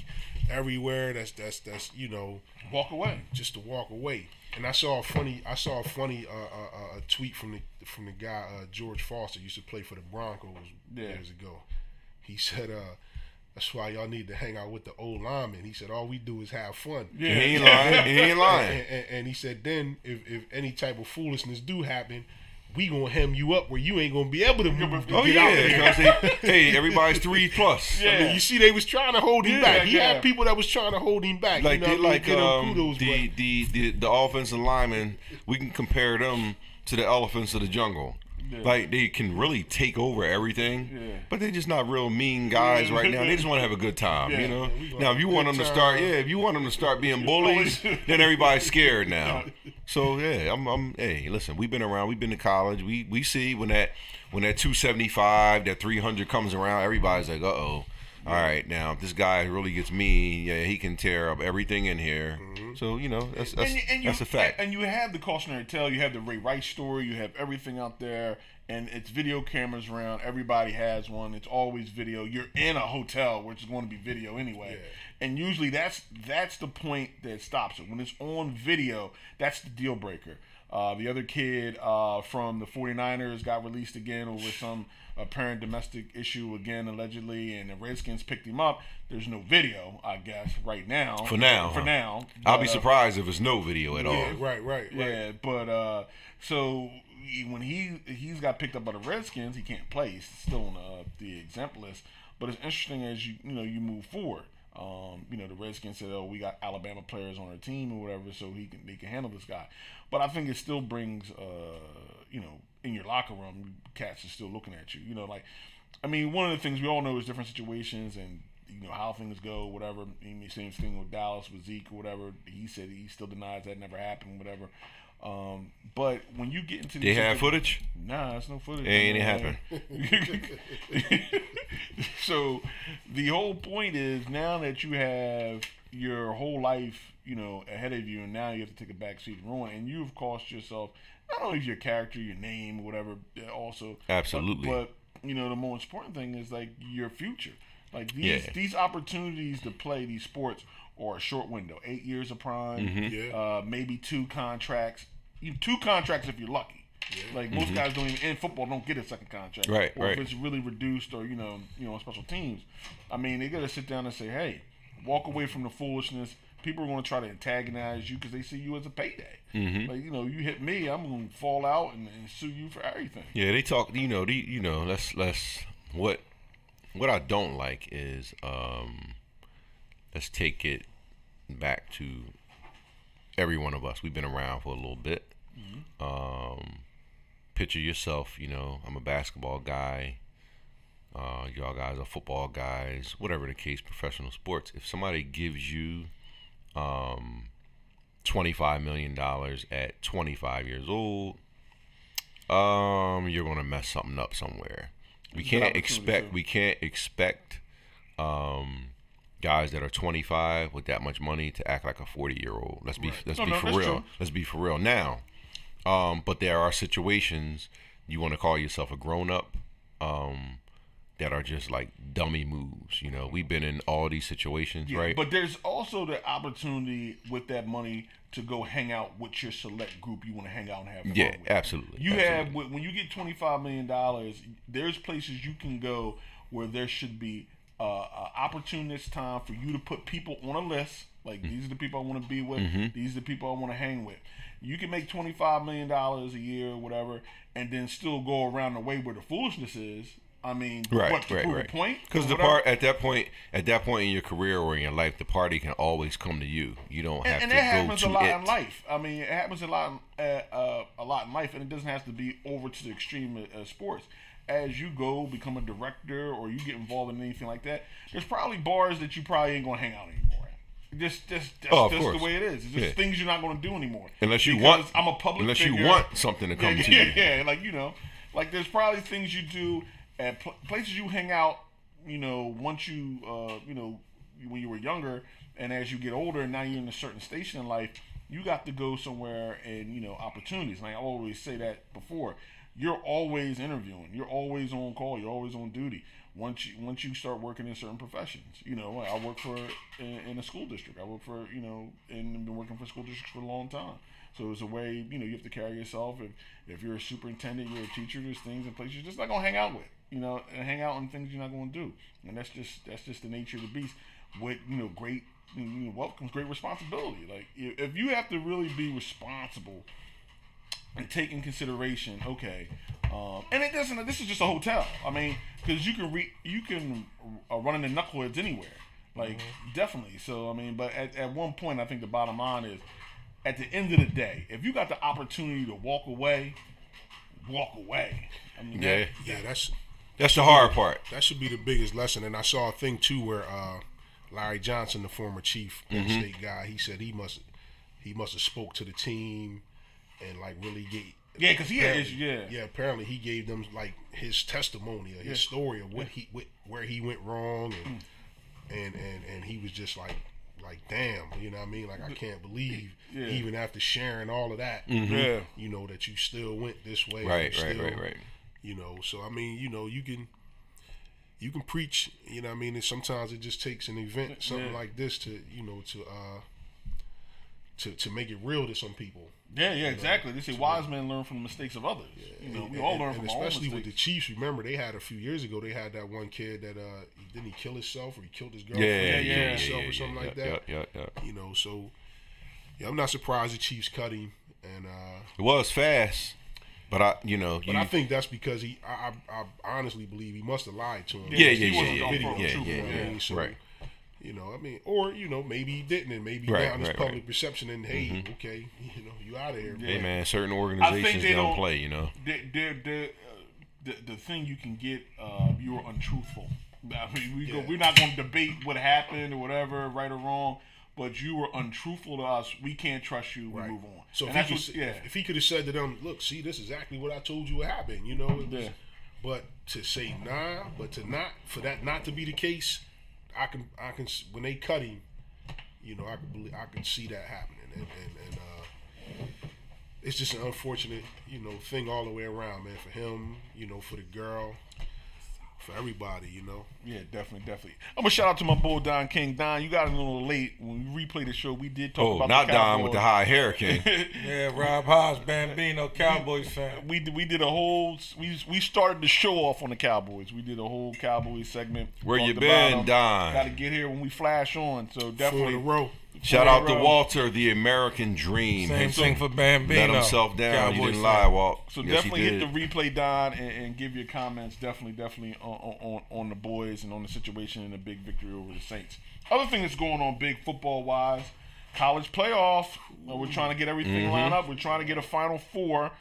everywhere. That's walk away. Just to walk away. And I saw a funny tweet from the guy George Foster, used to play for the Broncos years ago. He said, that's why y'all need to hang out with the old linemen. He said, all we do is have fun. Yeah. He ain't lying. He ain't lying. And he said, then if any type of foolishness do happen, we gonna hem you up where you ain't gonna be able to move. Oh yeah, hey, everybody's 3+. Yeah. I mean, you see, they was trying to hold him back. He had people that was trying to hold him back. Like you know, like kudos, the offensive linemen, we can compare them to the elephants of the jungle. Yeah. Like they can really take over everything, but they're just not real mean guys right now. They just want to have a good time, you know. Now, if you want them to start, if you want them to start being bullies, then everybody's scared now. So hey, listen, we've been around, we've been to college. We see when that 275, that 300 comes around, everybody's like, all right, now if this guy really gets mean, he can tear up everything in here. So that's a fact. And you have the cautionary tale. You have the Ray Rice story. You have everything out there, and it's video cameras around. Everybody has one. It's always video. You're in a hotel, which is going to be video anyway. And usually that's the point that stops it. When it's on video, that's the deal breaker. The other kid from the 49ers got released again over some apparent domestic issue again, allegedly, and the Redskins picked him up. There's no video, I guess, right now. For now. I'll be surprised if there's no video at all. Right. Yeah, but so when he's got picked up by the Redskins, he can't play. He's still on the exempt list. But it's interesting as you you move forward. The Redskins said, we got Alabama players on our team or whatever, so they can handle this guy. But I think it still brings, in your locker room, cats are still looking at you. One of the things we all know is different situations and, how things go, whatever. Same thing with Dallas, with Zeke or whatever. He said he still denies that never happened, whatever. But when you get into they have footage? Nah, there's no footage. Ain't it happen. So the whole point is now that you have your whole life, ahead of you, and now you have to take a back seat and ruin, and you've cost yourself not only your character, your name, whatever, also. Absolutely. But the most important thing is like your future. Like these opportunities to play these sports are a short window. 8 years of prime, maybe 2 contracts. 2 contracts if you're lucky. Yeah. Like most guys don't even in football don't get a second contract. Right. Or if it's really reduced or special teams. They gotta sit down and say, hey, walk away from the foolishness. People are gonna try to antagonize you because they see you as a payday. Like you hit me, I'm gonna fall out and sue you for everything. Yeah, they talk. Let's what I don't like is let's take it back to every one of us. We've been around for a little bit. Picture yourself, I'm a basketball guy. Y'all guys are football guys. Whatever the case, professional sports. If somebody gives you $25 million at 25 years old, you're gonna mess something up somewhere. We can't expect guys that are 25 with that much money to act like a 40-year-old. Let's be for real. True. Let's be for real now. But there are situations you want to call yourself a grown-up that are just like dummy moves. We've been in all these situations, right? But there's also the opportunity with that money to go hang out with your select group you want to hang out and have fun with. Absolutely. Have when you get $25 million, there's places you can go where there should be opportunist time for you to put people on a list. Like these are the people I want to be with. These are the people I want to hang with. You can make $25 million a year or whatever, and then still go around the way where the foolishness is. To prove a point? Because at that point in your career or in your life, the party can always come to you. You don't have to go to it. And that happens a lot in life. It happens a lot in life, and it doesn't have to be over to the extreme sports. As you go become a director or you get involved in anything like that, there's probably bars that you probably ain't gonna hang out anymore at. Just the way it is. It's just things you're not gonna do anymore. Unless you want something to come to you. Yeah, like there's probably things you do at places you hang out. Once you when you were younger, and as you get older, and now you're in a certain station in life, you got to go somewhere and opportunities. And I always say that before. You're always interviewing. You're always on call. You're always on duty. once you start working in certain professions. You know, I work in a school district. I work for, you know, and I've been working for school districts for a long time. So it's a way, you know, you have to carry yourself. If you're a superintendent, you're a teacher, there's things in place you're just not gonna hang out with, you know, and hang out on things you're not gonna do. And that's just the nature of the beast. With, you know, great, you know, what comes great responsibility. Like, if you have to really be responsible and take in consideration, okay, and it doesn't. This is just a hotel. I mean, because you can run into knuckleheads anywhere, like definitely. So I mean, but at one point, I think the bottom line is, at the end of the day, if you got the opportunity to walk away, walk away. I mean, that's the hard part. That should be the biggest lesson. And I saw a thing too where Larry Johnson, the former chief Penn State guy, he said he must have spoke to the team and like really because apparently he gave them like his testimony or his story of where he went wrong and he was just like damn, you know what I mean, like I can't believe even after sharing all of that, you know, that you still went this way, right, you know. So I mean, you know, you can preach, you know what I mean, and sometimes it just takes an event, something like this to, you know, to make it real to some people. Yeah, exactly. They say wise men learn from the mistakes of others. You know, we all learn from our own mistakes. Especially with the Chiefs. Remember, they had a few years ago, they had that one kid that didn't he kill himself or he killed his girlfriend? Killed himself or something like that. Yeah. You know, so I'm not surprised the Chiefs cut him. And it was fast, but I think that's because I honestly believe he must have lied to him. Right. You know, I mean, or, you know, maybe he didn't, and maybe down his public perception, and hey, okay, you know, you out of here. Hey, man, certain organizations don't play, you know. The thing you can get, you were untruthful. I mean, we're not going to debate what happened or whatever, right or wrong, but you were untruthful to us. We can't trust you. We move on. So if he could have said to them, look, see, this is exactly what I told you would happen, you know. But to say for that not to be the case, I can when they cut him, you know, I can see that happening, and it's just an unfortunate, you know, thing all the way around, man, for him, you know, for the girl, for everybody, you know. Yeah, definitely. I'm gonna shout out to my boy Don King. Don, you got a little late when we replayed the show. We did talk about not the Cowboys. Don with the high hair, King. Yeah, Rob Hobbs, Bambino, Cowboys fan. We did a whole. We started the show off on the Cowboys. We did a whole Cowboys segment. Where you been, Don? Got to get here when we flash on. So definitely. 4 in a row. Shout out to Walter, the American Dream. Same thing for Bambino. Let himself down. Cowboys You didn't lie, Walt. So definitely hit the replay, Don, and give your comments. Definitely on the boys and on the situation and the big victory over the Saints. Other thing that's going on big football-wise, college playoff. We're trying to get everything lined up. We're trying to get a Final Four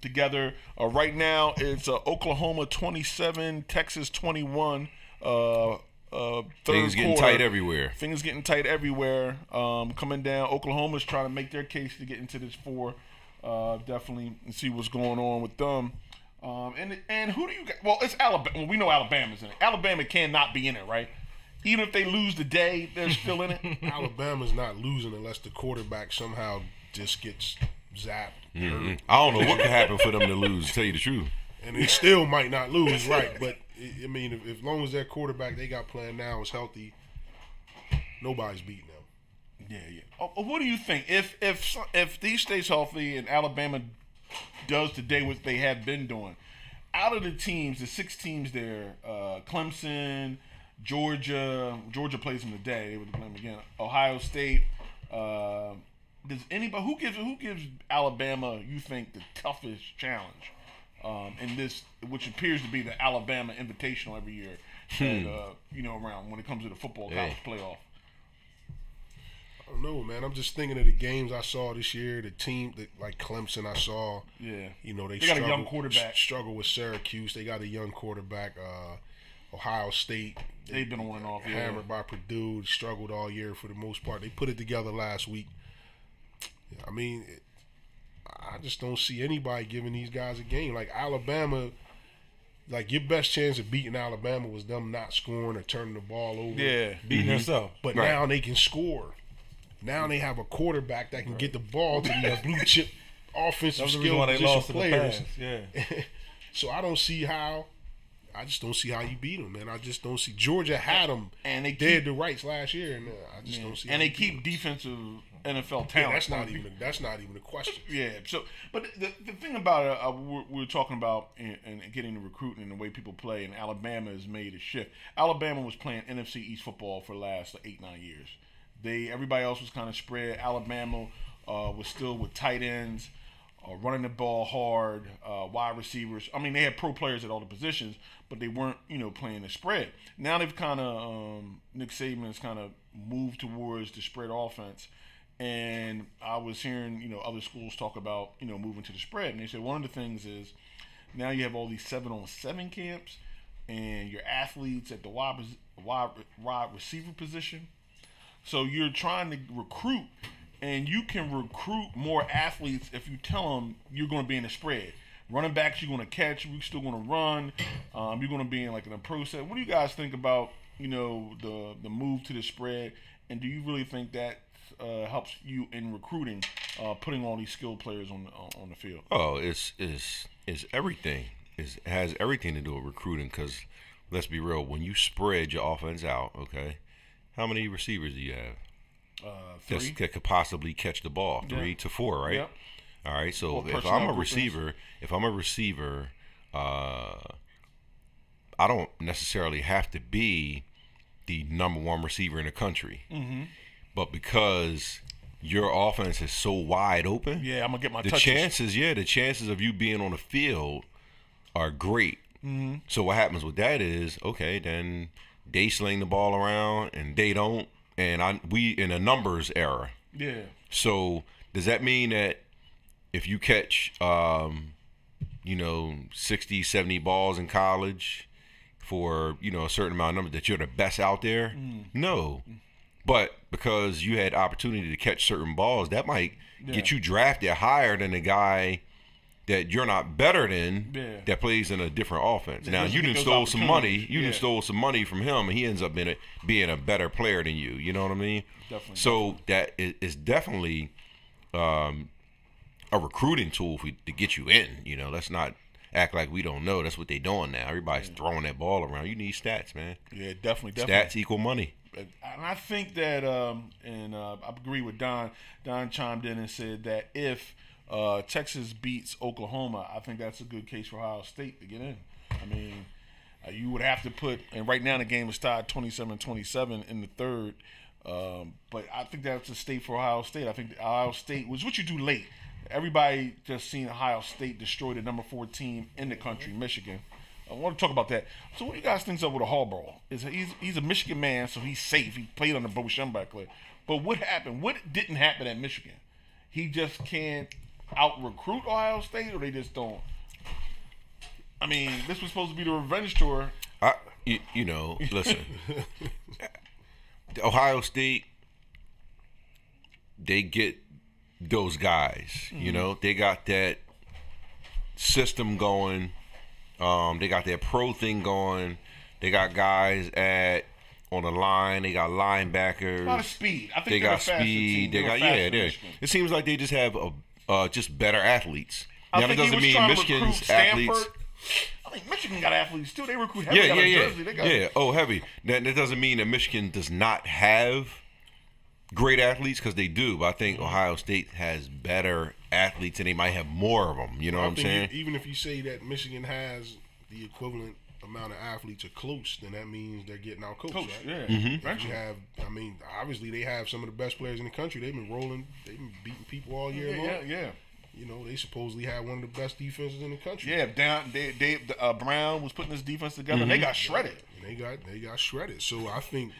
together. Right now, it's Oklahoma 27, Texas 21. Things getting tight everywhere. Things getting tight everywhere. Coming down. Oklahoma's trying to make their case to get into this 4. Definitely and see what's going on with them. And who do you got? Well, it's Alabama. Well, we know Alabama's in it. Alabama cannot be in it, right? Even if they lose the day, they're still in it. Alabama's not losing unless the quarterback somehow just gets zapped. I don't know what could happen for them to lose, to tell you the truth. And they still might not lose, right? But I mean, if as long as their quarterback they got playing now is healthy, nobody's beating them. Yeah. What do you think if these stays healthy and Alabama does today what they have been doing? Out of the teams, the 6 teams there, Clemson, Georgia plays them today. They would play them again. Ohio State. Does anybody who gives Alabama, you think, the toughest challenge in this, which appears to be the Alabama Invitational every year, around when it comes to the football college playoff? I don't know, man. I'm just thinking of the games I saw this year. The team that like Clemson, I saw. Yeah. You know they got a young quarterback. Struggle with Syracuse. They got a young quarterback. Ohio State. They've been on and off. Hammered by Purdue. Struggled all year for the most part. They put it together last week. I mean, I just don't see anybody giving these guys a game. Like Alabama, like your best chance of beating Alabama was them not scoring or turning the ball over. Yeah, beating themselves. But now they can score. Now they have a quarterback that can get the ball to these blue chip offensive skill position players. Yeah. So I don't see how I just don't see how you beat them, man. I just don't see. Georgia had them and they dead to rights last year, and I just don't see. And how they you keep beat 'em. defensive NFL talent. Yeah, that's not even a question. Yeah. So, but the thing about it, we're talking about and getting the recruiting and the way people play, and Alabama has made a shift. Alabama was playing NFC East football for the last 8-9 years. Everybody else was kind of spread. Alabama was still with tight ends, running the ball hard, wide receivers. I mean, they had pro players at all the positions, but they weren't, playing the spread. Now they've kind of Nick Saban's kind of moved towards the spread offense. And I was hearing, other schools talk about, moving to the spread. And they said one of the things is now you have all these 7-on-7 camps and your athletes at the wide receiver position. So you're trying to recruit, and you can recruit more athletes if you tell them you're going to be in the spread. Running backs, you're going to catch, you're still going to run. You're going to be in like an approach set. What do you guys think about, the move to the spread? And do you really think that helps you in recruiting, putting all these skilled players on the field? Oh, it's everything. It has everything to do with recruiting. Because let's be real, when you spread your offense out, okay, how many receivers do you have? 3 that could possibly catch the ball. 3 to 4, right? Yep. All right. So Or if I'm a receiver, I don't necessarily have to be the number 1 receiver in the country. Mm-hmm. But because your offense is so wide open, Yeah, I'm gonna get my the touches. chances of you being on the field are great. Mm-hmm. So what happens with that is, okay, then they sling the ball around and they don't, and we in a numbers era. Yeah. So does that mean that if you catch 60, 70 balls in college for, a certain amount of numbers, that you're the best out there? No. But because you had opportunity to catch certain balls, that might get you drafted higher than a guy that you're not better than that plays in a different offense. Now, you done stole some money. You done stole some money from him, and he ends up being a better player than you. You know what I mean? Definitely. So that is definitely a recruiting tool to get you in. Let's not act like we don't know. That's what they're doing now. Everybody's throwing that ball around. You need stats, man. Yeah, definitely. Stats equal money. And I think that, I agree with Don. Don chimed in and said that if Texas beats Oklahoma, I think that's a good case for Ohio State to get in. I mean, you would have to put, and right now the game is tied 27-27 in the third. But I think that's a state for Ohio State. I think Ohio State was what you do late. Everybody just seen Ohio State destroy the number 4 team in the country, Michigan. I want to talk about that. So what do you guys think up with a Harbaugh? He's a Michigan man, so he's safe. He played under Bo Schembechler. But what happened? What didn't happen at Michigan? He just can't out-recruit Ohio State, or they just don't? I mean, this was supposed to be the revenge tour. Listen. Ohio State, they get those guys. They got that system going. They got their pro thing going. They got guys on the line. They got linebackers. A lot of speed. I think they got speed. They got It seems like they just have just better athletes. Now that doesn't mean Michigan's athletes. I think Michigan got athletes too. They recruit heavy out of Jersey. They got Oh, heavy. That doesn't mean that Michigan does not have great athletes, because they do. But I think Ohio State has better athletes, and they might have more of them. You know what I'm saying? Even if you say that Michigan has the equivalent amount of athletes are close, then that means they're getting out coached, right? Yeah. Mm-hmm. You have, obviously they have some of the best players in the country. They've been rolling, they've been beating people all year long. Yeah. They supposedly have one of the best defenses in the country. Yeah, Dave Brown was putting this defense together, and they got shredded. And they got shredded. So I think,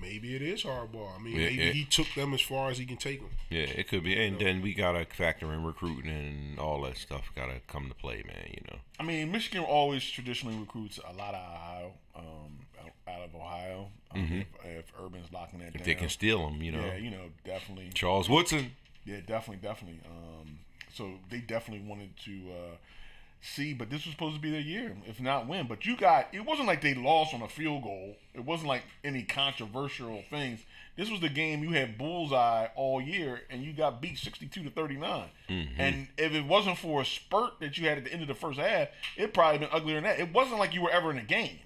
maybe it is Harbaugh. Maybe he took them as far as he can take them. Yeah, it could be. And then we got to factor in recruiting and all that stuff got to come to play, man, Michigan always traditionally recruits a lot out of Ohio. If Urban's locking that down. If they can steal them, Yeah, definitely. Charles Woodson. Yeah, definitely. So they definitely wanted to see, but this was supposed to be their year, if not win. But it wasn't like they lost on a field goal. It wasn't like any controversial things. This was the game you had bullseye all year, and you got beat 62-39. And if it wasn't for a spurt that you had at the end of the first half, it'd probably been uglier than that. It wasn't like you were ever in a game.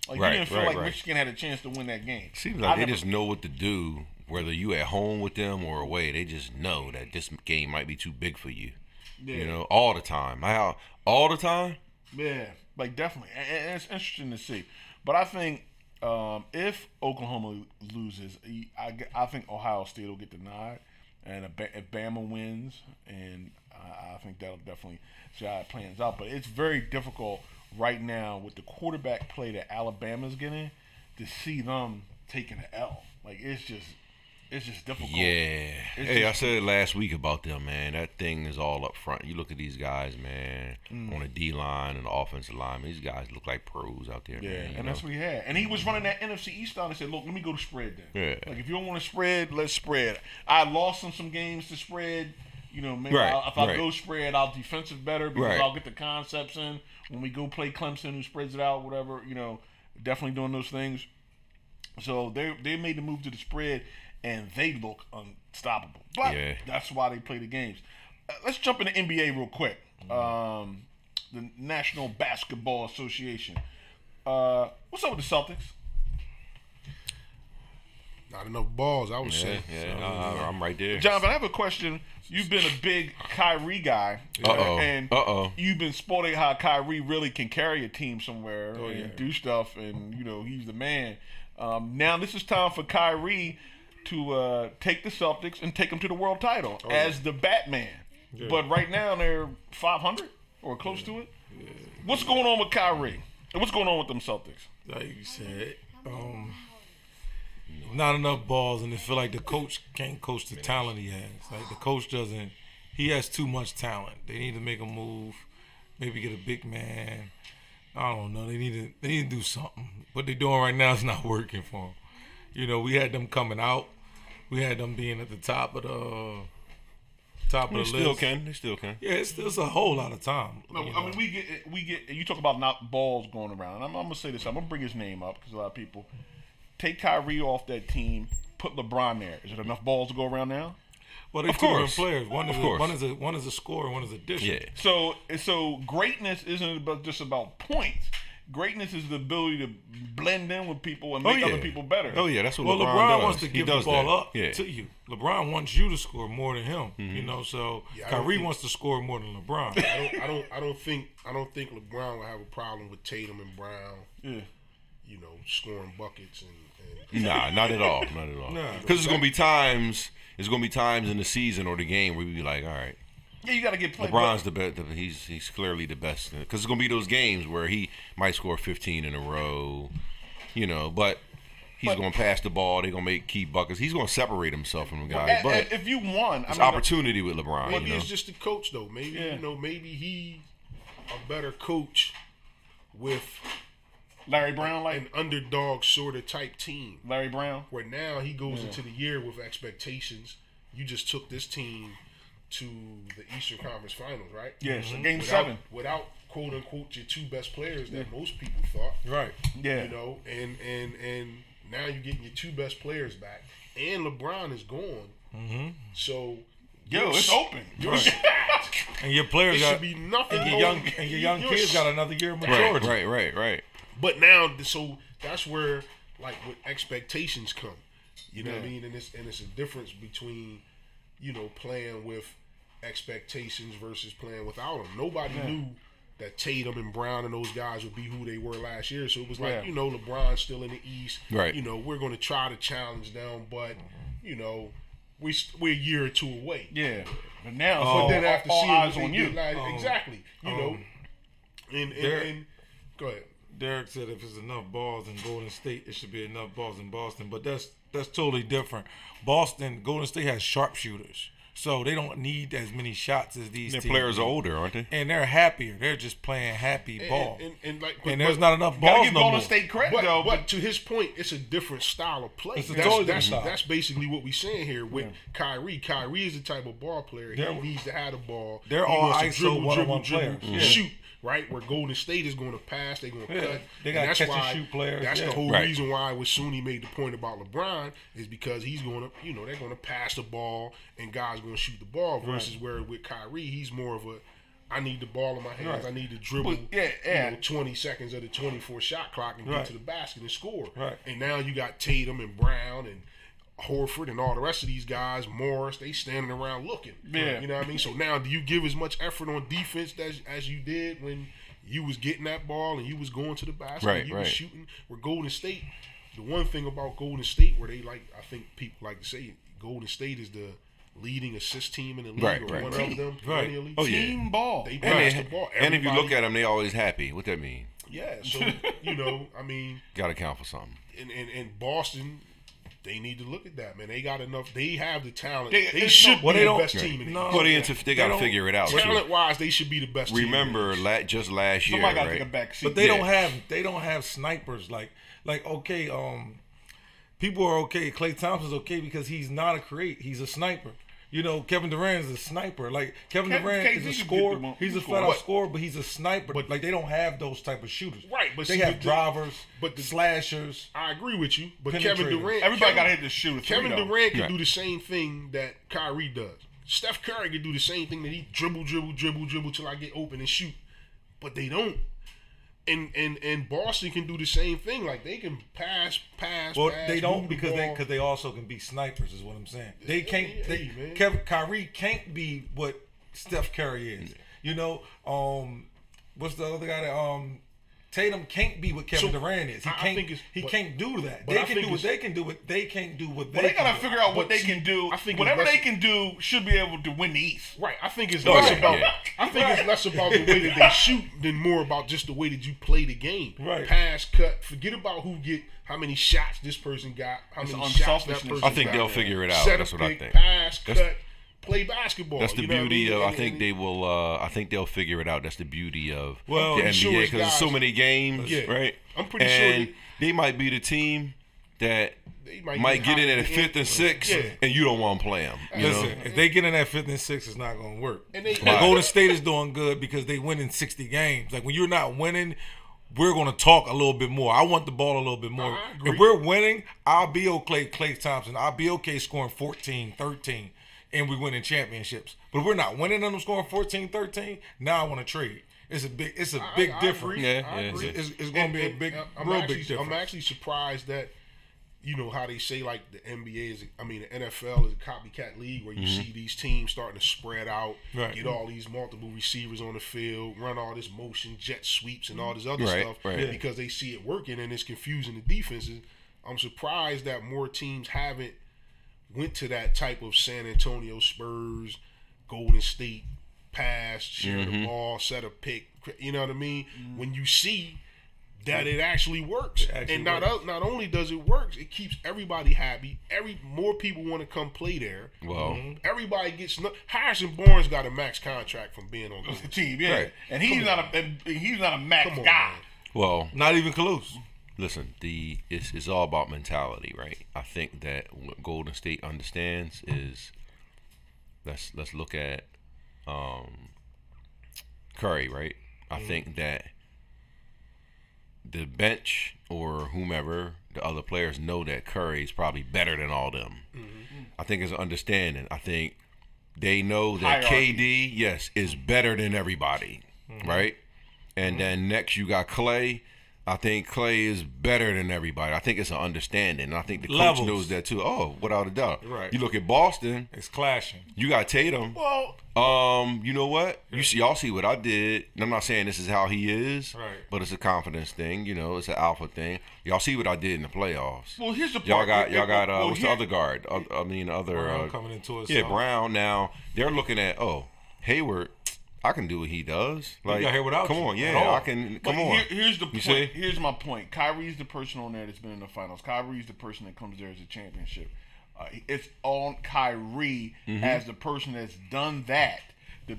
Like you didn't feel like Michigan had a chance to win that game. Seems like they just know what to do, whether you at home with them or away. They just know that this game might be too big for you. Yeah. You know, all the time. All the time? Yeah, like definitely. And it's interesting to see. But I think if Oklahoma loses, I think Ohio State will get the nod. And if Bama wins, and I think that'll definitely see how it plans out. But it's very difficult right now with the quarterback play that Alabama's getting to see them taking an L. Like, it's just difficult. Yeah. I said it last week about them, man. That thing is all up front. You look at these guys, man, on the D-line and the offensive line. These guys look like pros out there, man. And that's what he had. And he was running that NFC East down and said, look, let me go to spread then. Yeah. Like, if you don't want to spread, let's spread. I lost some games to spread. You know, maybe if I go spread, I'll defensive better because I'll get the concepts in. When we go play Clemson, who spreads it out, whatever, you know, definitely doing those things. So they made the move to the spread, and they look unstoppable. But that's why they play the games. Let's jump into NBA real quick. The National Basketball Association. What's up with the Celtics? Not enough balls, I would say. Yeah, I'm right there. John, but I have a question. You've been a big Kyrie guy. And you've been sporting how Kyrie really can carry a team somewhere and do stuff, and, you know, he's the man. Now this is time for Kyrie to take the Celtics and take them to the world title as the Batman. Yeah. But right now they're 500 or close to it. Yeah. What's going on with Kyrie? And what's going on with them Celtics? Like you said, not enough balls, and they feel like the coach can't coach the talent he has. Like, the coach doesn't. He has too much talent. They need to make a move, maybe get a big man. I don't know. They need to do something. What they're doing right now is not working for them. You know, we had them coming out. We had them being at the top of the list. They still can. Yeah, it's a whole lot of time. No, I mean, we get. You talk about not balls going around. I'm gonna say this. I'm gonna bring his name up because a lot of people take Kyrie off that team, put LeBron there. Is it enough balls to go around now? Well, they're two different players. One is a scorer, and one is a disher. Yeah. So greatness isn't just about points. Greatness is the ability to blend in with people and make other people better. Oh yeah, that's what LeBron does. Wants to give the ball up to you. LeBron wants you to score more than him. You know, so Kyrie wants to score more than LeBron. I don't think LeBron will have a problem with Tatum and Brown. Yeah. You know, scoring buckets and Nah, not at all. Not at all. Because it's gonna be times in the season or the game where we be like, all right. Yeah, you got to get played. LeBron's the best. He's clearly the best because it's gonna be those games where he might score 15 in a row, you know. But he's gonna pass the ball. They're gonna make key buckets. He's gonna separate himself from the guys. But if you won, it's opportunity with LeBron. Maybe it's just the coach though. Maybe maybe he's a better coach with Larry Brown, like an underdog sort of type team. Larry Brown, where now he goes into the year with expectations. You just took this team to the Eastern Conference Finals, right? Yes, Game 7. Without quote unquote your two best players that most people thought. Right. Yeah. You know, and now you're getting your two best players back, and LeBron is gone. Mm-hmm. So it's open. And your players should be nothing. And your young kids got another year of maturity. Right. But now, so that's where like with expectations come. You know what I mean? And it's a difference between, you know, playing with expectations versus playing without them. Nobody knew that Tatum and Brown and those guys would be who they were last year. So it was like, you know, LeBron's still in the East. Right. You know, we're going to try to challenge them, but, you know, we're a year or two away. Yeah. But now, then after seeing eyes on you. Exactly. You know. And go ahead. Derek said if there's enough balls in Golden State, it should be enough balls in Boston. But that's totally different. Golden State has sharpshooters. So they don't need as many shots as these teams. Their players are older, aren't they? And they're happier. They're just playing happy ball. And there's not enough balls no more. Golden State credit, though. But to his point, it's a different style of play. That's basically what we're saying here with Kyrie. Kyrie is the type of ball player. He needs to have the ball. They're all ISO one-on-one players. Shoot. right? Where Golden State is going to pass, they're going to cut. They got catch and shoot players. That's the whole Right. reason why when Sunni made the point about LeBron is because he's going to, they're going to pass the ball and guys going to shoot the ball versus where with Kyrie, he's more of a, I need the ball in my hands. I need to dribble 20 seconds of the 24 shot clock and get to the basket and score. Right. And now you got Tatum and Brown and Horford and all the rest of these guys, Morris, they standing around looking. Yeah. You know what I mean? So now do you give as much effort on defense as you did when you was getting that ball and you was going to the basket and you was shooting? Where Golden State, the one thing about Golden State where they like, I think people like to say Golden State is the leading assist team in the league or one of them perennially. Oh, yeah. Team ball. They pass the ball. And if you look at them, they always happy. What that mean? Yeah, so, I mean. Got to count for something. And Boston, they need to look at that, man. They got enough. They have the talent. They should be the best team in the league. Well, they got to figure it out. Talent-wise, they should be the best team. Remember, just last year, Somebody got to right? take a back seat. But they don't have snipers like okay, people are okay. Klay Thompson's okay because he's not a create. He's a sniper. Kevin Durant is a sniper. Like Kevin Durant is a scorer. He's a flat out scorer, but he's a sniper. But like they don't have those type of shooters. Right, but they have drivers, but the slashers. I agree with you. But Kevin Durant, everybody got to hit the shooter. Kevin Durant can do the same thing that Kyrie does. Steph Curry can do the same thing that he dribble till I get open and shoot. But they don't. And Boston can do the same thing. Like they can pass. Well, pass, they don't move the because they also can be snipers. Is what I'm saying. They can't. Kyrie can't be what Steph Curry is. What's the other guy that Tatum can't be what Kevin Durant is. He can't do that. They can do what they can do. But they can't do what they. They gotta figure out what they can do. Whatever they can do should be able to win the East. Right. I think it's less about. I think it's less about the way that they shoot than more about just the way that you play the game. Right. Pass, cut. Forget about how many shots this person got. How many shots that person got. I think they'll figure it out. That's what I think. Pass, cut. Play basketball. That's the beauty of. I think they will. I think they'll figure it out. That's the beauty of the NBA because there's so many games, right? I'm pretty sure they might be the team that might get in at 5th and 6th, and you don't want to play them. Listen, if they get in at 5th and 6th, it's not going to work. Golden State is doing good because they win in 60 games. Like when you're not winning, we're going to talk a little bit more. I want the ball a little bit more. If we're winning, I'll be okay. Klay Thompson, I'll be okay scoring 14, 13. And we winning championships. But if we're not winning and I'm scoring 14, 13, now I want to trade. It's a big difference. It's going to be a big difference. I'm actually surprised that, how they say like the NBA the NFL is a copycat league where you see these teams starting to spread out, get all these multiple receivers on the field, run all this motion, jet sweeps and all this other stuff because they see it working and it's confusing the defenses. I'm surprised that more teams haven't went to that type of San Antonio Spurs, Golden State pass, share the ball, set a pick. You know what I mean? When you see that it actually works, not only does it work, it keeps everybody happy. More people want to come play there. Well, everybody gets. Harrison Barnes got a max contract from being on the team, and he's not a max guy. Man. Well, not even close. Listen, it's all about mentality, right? I think that what Golden State understands is let's look at Curry, right? I think that the bench or whomever, the other players know that Curry is probably better than all them. I think it's an understanding. I think they know that KD, is better than everybody, right? And then next you got Klay. I think Klay is better than everybody. I think it's an understanding. And I think the coach knows that too. Oh, without a doubt. Right. You look at Boston. It's clashing. You got Tatum. Well, you know what? Y'all see what I did. And I'm not saying this is how he is. Right. But it's a confidence thing. It's an alpha thing. Y'all see what I did in the playoffs. Well, here's the part. Y'all got well, what's the other guard? Brown coming into it. Yeah, Brown. Now they're looking at Hayward. I can do what he does. Like, got here without come you. on, yeah, I can. Come on. Here's the point. Here's my point. Kyrie's the person on there that's been in the finals. Kyrie's the person that comes there as a championship. It's on Kyrie as the person that's done that to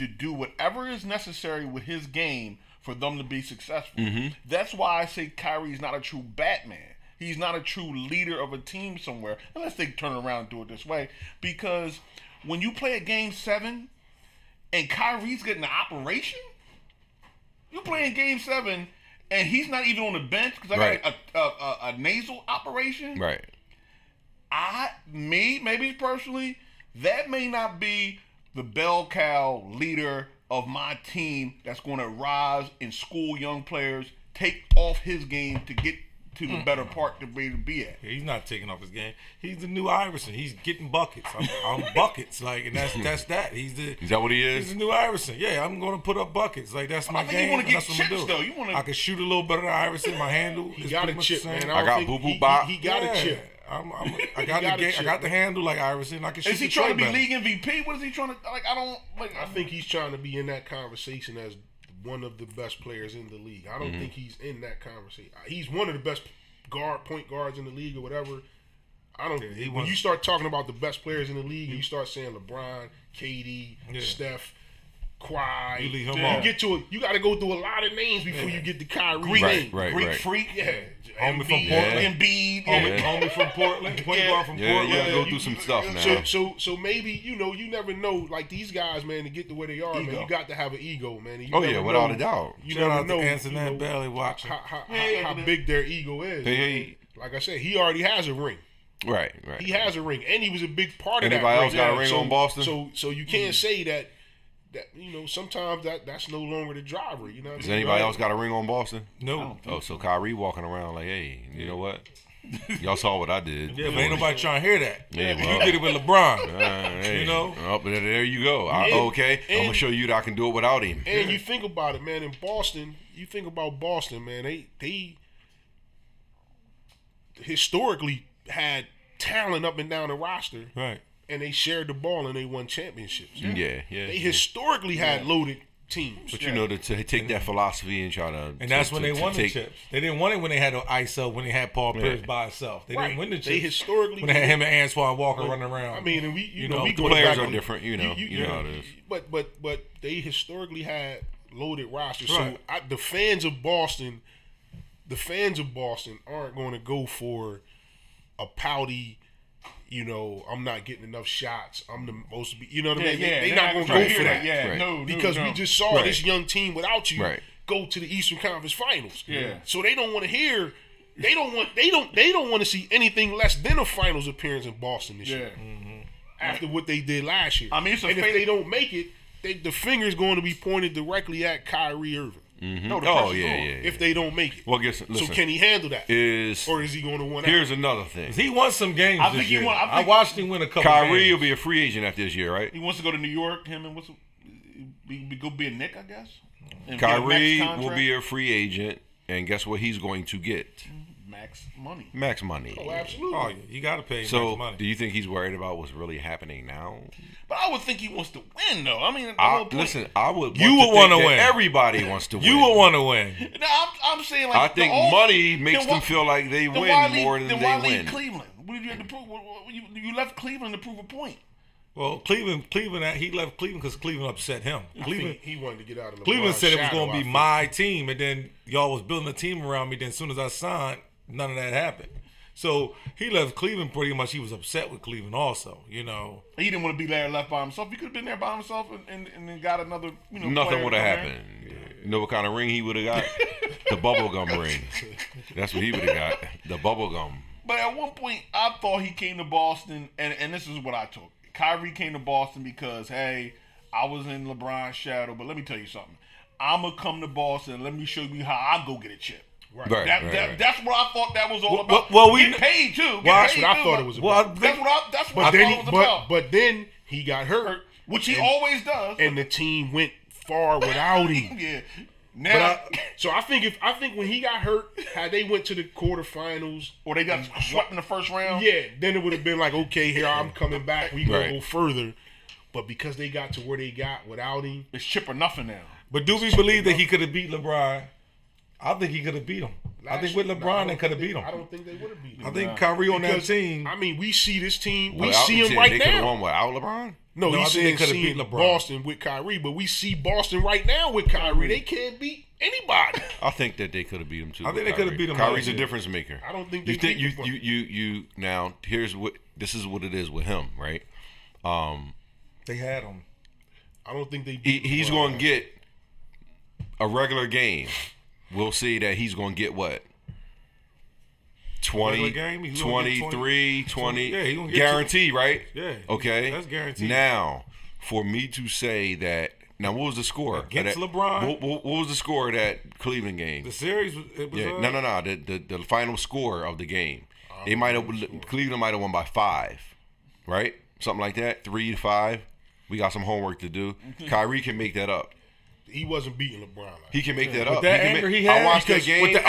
do whatever is necessary with his game for them to be successful. That's why I say Kyrie's not a true Batman. He's not a true leader of a team somewhere, unless they turn around and do it this way. Because when you play a game 7. And Kyrie's getting the operation, You playing Game 7, and he's not even on the bench because I got a nasal operation. Right. Maybe personally, that may not be the bell cow leader of my team that's going to rise and school young players, take off his game to get to the better part to be at. Yeah, he's not taking off his game. He's the new Iverson. He's getting buckets. I'm buckets. Like, and that's that. Is that what he is? He's the new Iverson. Yeah, I'm going to put up buckets. Like, that's my game. You want to get that's chips, what I'm though. do. I can shoot a little better than Iverson. My handle He is got a pretty much chip, the same. man. I got boo boo bop. He got a chip. I got the game. I got the handle like Iverson. I can shoot. Is he the trying to be better. league MVP? What is he trying to like? I think he's trying to be in that conversation as one of the best players in the league. I don't think he's in that conversation. He's one of the best point guards in the league or whatever. I don't. When you start talking about the best players in the league, and you start saying LeBron, KD, Steph, Kawhi, you leave him off. get to it. You got to go through a lot of names before you get to Kyrie. Greek freak, Homie from Portland. Embiid, Homie from Portland. Point guard from Portland. Yeah, go through some stuff now. So maybe you never know. Like these guys, man, to get to where they are, man, you got to have an ego, man. And you without a doubt. You Shout never out know, to Antoinette Bailey watching. How big their ego is. Hey. Like I said, he already has a ring. Right. He has a ring, and he was a big part of that. Anybody else got a ring on Boston? So you can't say that sometimes that's no longer the driver. You know. Does anybody else got a ring on Boston? No. Oh, so Kyrie walking around like, hey, you know what? Y'all saw what I did. Yeah, but ain't nobody trying to hear that. Yeah, well, you did it with LeBron. Hey, you know. Oh, but there you go. Okay, I'm gonna show you that I can do it without him. And you think about it, man. In Boston, man. They historically had talent up and down the roster, Right. and they shared the ball and they won championships. Yeah. They historically had loaded teams. But you know, to take that philosophy and try to, And that's when they won the chips. They didn't win it when they had ISO, when they had Paul Pierce by himself. They didn't win the chips. They historically when they had him and Antoine Walker running around. I mean, and we the go players back are different. You know how it is. But they historically had loaded rosters. Right. So the fans of Boston aren't going to go for a pouty. I'm not getting enough shots. I'm the most to be. You know what I mean? They're not going to go for that. Yeah, Right. no, Because we just saw this young team without you go to the Eastern Conference Finals. Yeah. So they don't want to hear. They don't want to see anything less than a finals appearance in Boston this year. After what they did last year. I mean, if they don't make it, the finger's going to be pointed directly at Kyrie Irving. No, If they don't make it. Well, listen. So can he handle that? Or is he going to win out? Here's another thing. He won some games I this think year. he won. I watched him win a couple Kyrie games. will be a free agent after this year, right? He wants to go to New York. Him and go be a Knick, I guess. And Kyrie get a max will be a free agent, and guess what he's going to get? max money. Max money. Oh, absolutely. Oh, yeah, you got to pay him So, max money. do you think he's worried about what's really happening now? But I would think he wants to win, though. I mean, Listen, I would. You would want to win. Everybody wants to win. You would want to win. No, I'm saying like I think money makes them feel like they win more than then they why win. leave Cleveland? What did you have to prove? You left Cleveland to prove a point. Well, Cleveland, he left Cleveland because Cleveland upset him. Cleveland, he wanted to get out of Cleveland LeBron's said it was shadow, going to I be think. my team, and then y'all was building a team around me. Then as soon as I signed, none of that happened. So he left Cleveland pretty much. He was upset with Cleveland also, He didn't want to be there left by himself. He could have been there by himself and then got another, Nothing would have player happened. You know what kind of ring he would have got? The bubblegum ring. That's what he would have got. The bubblegum. But at one point, I thought he came to Boston, and this is what I took. Kyrie came to Boston because, hey, I was in LeBron's shadow, but let me tell you something. I'm going to come to Boston and let me show you how I go get a chip. Right. That's what I thought that was all about. we get paid, too. That's what I thought it was about. That's what I thought it was about. But then he got hurt. Which he always does. And the team went far without him. Yeah. Now, I think when he got hurt, had they went to the quarterfinals or they got swept in the first round, then it would have been like, okay, here I'm coming back. We gonna Right. go further. But because they got to where they got without him, it's chip or nothing now. But do we believe that he could have beat LeBron? I think he could have beat him. I think with LeBron, they could have beat him. I don't think they would have beat him. I think Kyrie on that team. I mean, we see this team. We Without- see him they right could have now. won without LeBron? No, I he's think saying they could have seeing beat LeBron. Boston with Kyrie, but we see Boston right now with Kyrie. They can't beat anybody. I think that they could have beat him too. I think with they could have Kyrie. beat him Kyrie's last a year. difference maker. I don't think you they think beat him. you now. This is what it is with him, right? They had him. I don't think they beat He's LeBron. going to get a regular game, we'll see that he's going to get what? 20, game, 23, 20, yeah, he gonna get guaranteed, right? Yeah. Okay. That's guaranteed. Now, for me to say that, now what was the score? Against LeBron? What was the score of that Cleveland game? The series, it was No. The final score of the game. Cleveland might have won by 5, right? Something like that, 3-5. We got some homework to do. Kyrie can make that up. He wasn't beating LeBron. He can make that up. With that anger he had, I watched that game. The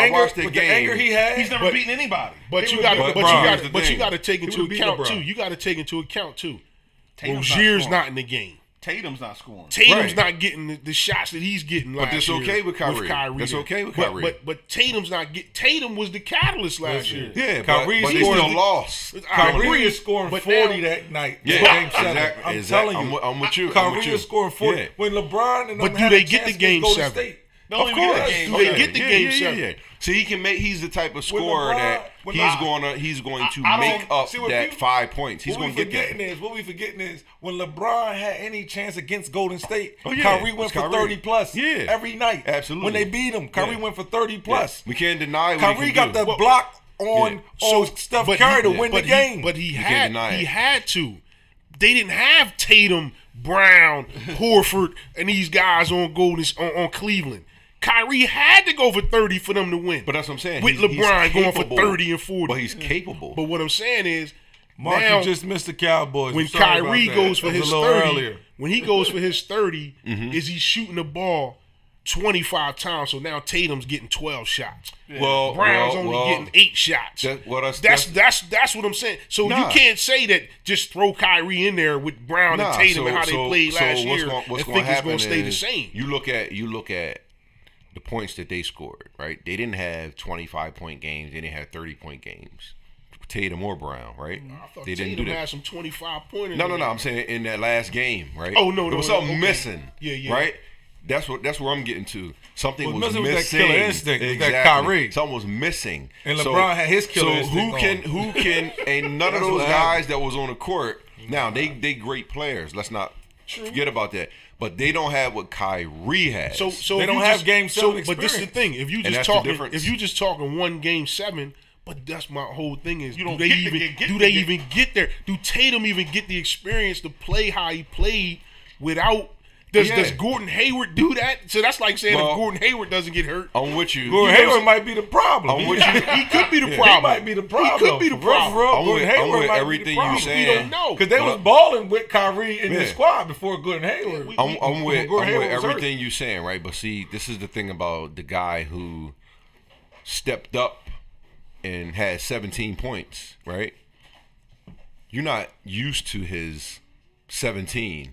anger he had, He's never beaten anybody. But you got to take into account too. You got to take into account too. Rozier's not in the game. Tatum's not scoring. Tatum's not getting the shots that he's getting last year. But that's okay with Kyrie. That's okay with Kyrie. But Tatum's not getting. Tatum was the catalyst last year. Yeah, Kyrie but they still lost. Kyrie is scoring 40 that night. Yeah, Game 7. exactly. I'm telling you. I'm with you. Kyrie is scoring 40. Yeah. When LeBron and But do they get the game 7? No, Of course. Do they get the game 7? Yeah. So he's the type of scorer that he's going to make up that 5 points. He's going to get that. What we forgetting is when LeBron had any chance against Golden State, yeah. Kyrie went for 30 plus Yeah. every night. Absolutely. When they beat him, Kyrie went for 30 plus. We can't deny what Kyrie he got can the do. block on Steph Curry to win the game. But he can't deny it. had to. They didn't have Tatum, Brown, Horford, and these guys on Cleveland. Kyrie had to go for 30 for them to win. But that's what I'm saying. With LeBron going for 30 and 40. But he's capable. But what I'm saying is, Mark, now, you just missed the Cowboys. when Kyrie goes for his 30, when he goes for his 30, is he shooting the ball 25 times? So now Tatum's getting 12 shots. Yeah. Well, Brown's only getting 8 shots. That's what I'm saying. So you can't say that just throw Kyrie in there with Brown and Tatum and how they played last year and think it's going to stay the same. You look at the points that they scored, right? They didn't have 25-point games. They didn't have 30-point games. Tatum or Brown, right? I thought they Tatum didn't do that. had some 25-pointers. No. I'm saying in that last game, right? Oh no, there was something missing. Yeah. Right? That's where I'm getting to. Something was missing. That killer instinct. Exactly. That Kyrie. Something was missing. And LeBron had his killer instinct. Who can? Ain't none of those guys that was on the court. Now they great players. Let's not forget about that. But they don't have what Kyrie has. So they don't have game 7 experience. But this is the thing. If you just talking one game 7, but that's my whole thing is, do they even get there? Do Tatum even get the experience to play how he played without? Does Gordon Hayward do that? So that's like saying if Gordon Hayward doesn't get hurt, I'm with you. Gordon Hayward might be the problem. I'm with you. He could be the problem. He might be the problem. He could be the problem. I'm with everything you saying. We don't know because they was balling with Kyrie in the squad before Gordon Hayward. I'm with everything you saying, right? But see, this is the thing about the guy who stepped up and had 17 points, right? You're not used to his 17.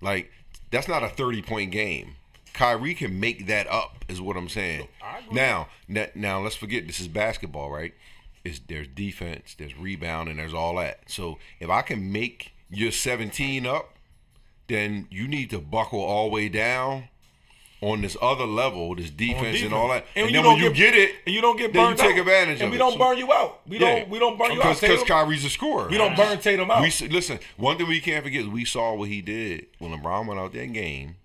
Like, that's not a 30-point game. Kyrie can make that up, is what I'm saying. Now, let's forget this is basketball, right? There's defense, there's rebound, and there's all that. So if I can make your 17 up, then you need to buckle all the way down on this other level, this defense and all that. And then when you get it, and you don't get burned then you take advantage of it. And we don't burn you out. We don't burn you out. Because Kyrie's a scorer. We don't burn Tatum out. Listen, one thing we can't forget is we saw what he did when LeBron went out that game.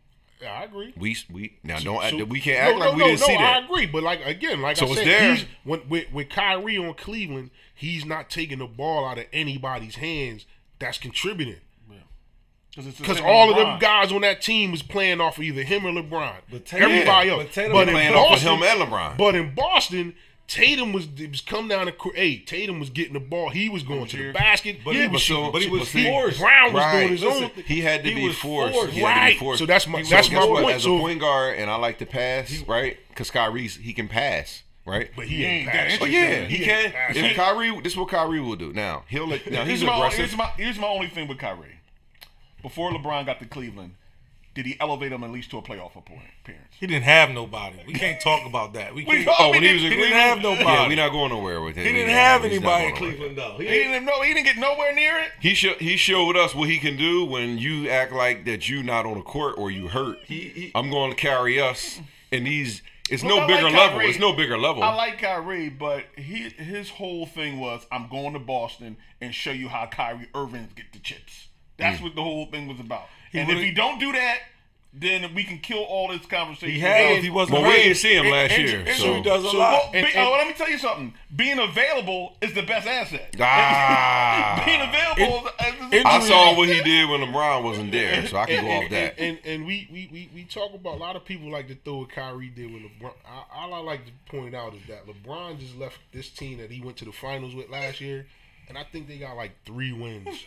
Yeah, I agree. We can't act like we didn't see that. I agree, but like I said, with Kyrie on Cleveland, he's not taking the ball out of anybody's hands that's contributing. Because all of them guys on that team was playing off of either him or LeBron. Everybody else. But in Boston, off of him and LeBron. But in Boston, Tatum was come down to Tatum was getting the ball. He was going to the basket. But he was forced. Brown was doing his own thing. He had to be forced. Right. So that's my point. As a point guard, and I like to pass, right? Because he can pass. Right, but he ain't pass. Oh yeah, he can. If Kyrie, this is what Kyrie will do. Now he's aggressive. Here's my only thing with Kyrie. Before LeBron got to Cleveland, did he elevate him at least to a playoff appearance? He didn't have nobody. We can't talk about that. When he was in Cleveland, he didn't have nobody. Yeah, we're not going nowhere with it. He didn't have anybody in Cleveland though. He didn't get nowhere near it. He showed us what he can do when you act like that you not on the court or you hurt. I'm going to carry us, and it's no bigger level. It's no bigger level. I like Kyrie, but his whole thing was, I'm going to Boston and show you how Kyrie Irving get the chips. That's what the whole thing was about. And if he don't do that, then we can kill all this conversation. He had. He wasn't. But we didn't see him last year. Injury So does a lot. Let me tell you something. Being available is the best asset. Being available. I saw what he did when LeBron wasn't there, so I can go off that. And we talk about a lot of people like to throw what Kyrie did with LeBron. All I like to point out is that LeBron just left this team that he went to the finals with last year, and I think they got like 3 wins.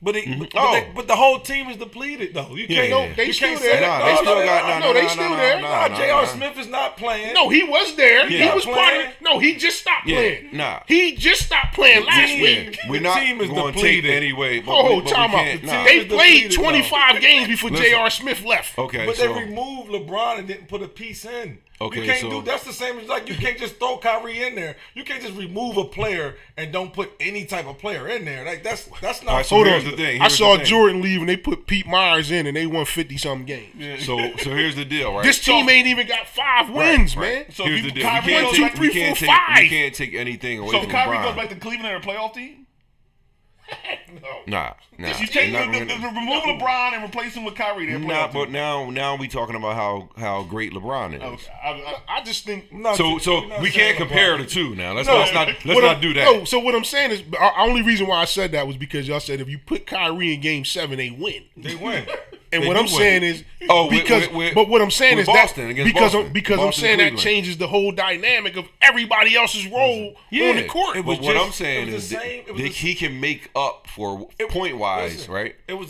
But the whole team is depleted though. You can't. No, they still there. They still got. They still there. J.R. Smith is not playing. No, he was there. Yeah. He was part of. No, he just stopped playing. Nah. He just stopped playing last week. We're not going to take anyway. Time out. They played 25 games before J.R. Smith left. Okay, but they removed LeBron and didn't put a piece in. Okay, you can't do. That's the same as like you can't just throw Kyrie in there. You can't just remove a player and don't put any type of player in there. Like that's not. Right, so here's the thing. I saw Jordan leave and they put Pete Myers in and they won 50-something games. Yeah. So here's the deal, right? This team ain't even got 5 wins, man. So here's the deal. Kyrie You can't take anything away from LeBron. So Kyrie goes back to Cleveland and a playoff team? Nah. You take remove LeBron and replace him with Kyrie. But now we talking about how great LeBron is. Okay. I just think so we can't compare the two now. Let's not do that. No, so what I'm saying is, the only reason why I said that was because y'all said if you put Kyrie in Game 7, they win. They win. And what I'm saying is, but what I'm saying is Boston, that because I'm Boston, saying that changes the whole dynamic of everybody else's role on the court. But what I'm saying is he can make up for point wise, right? It was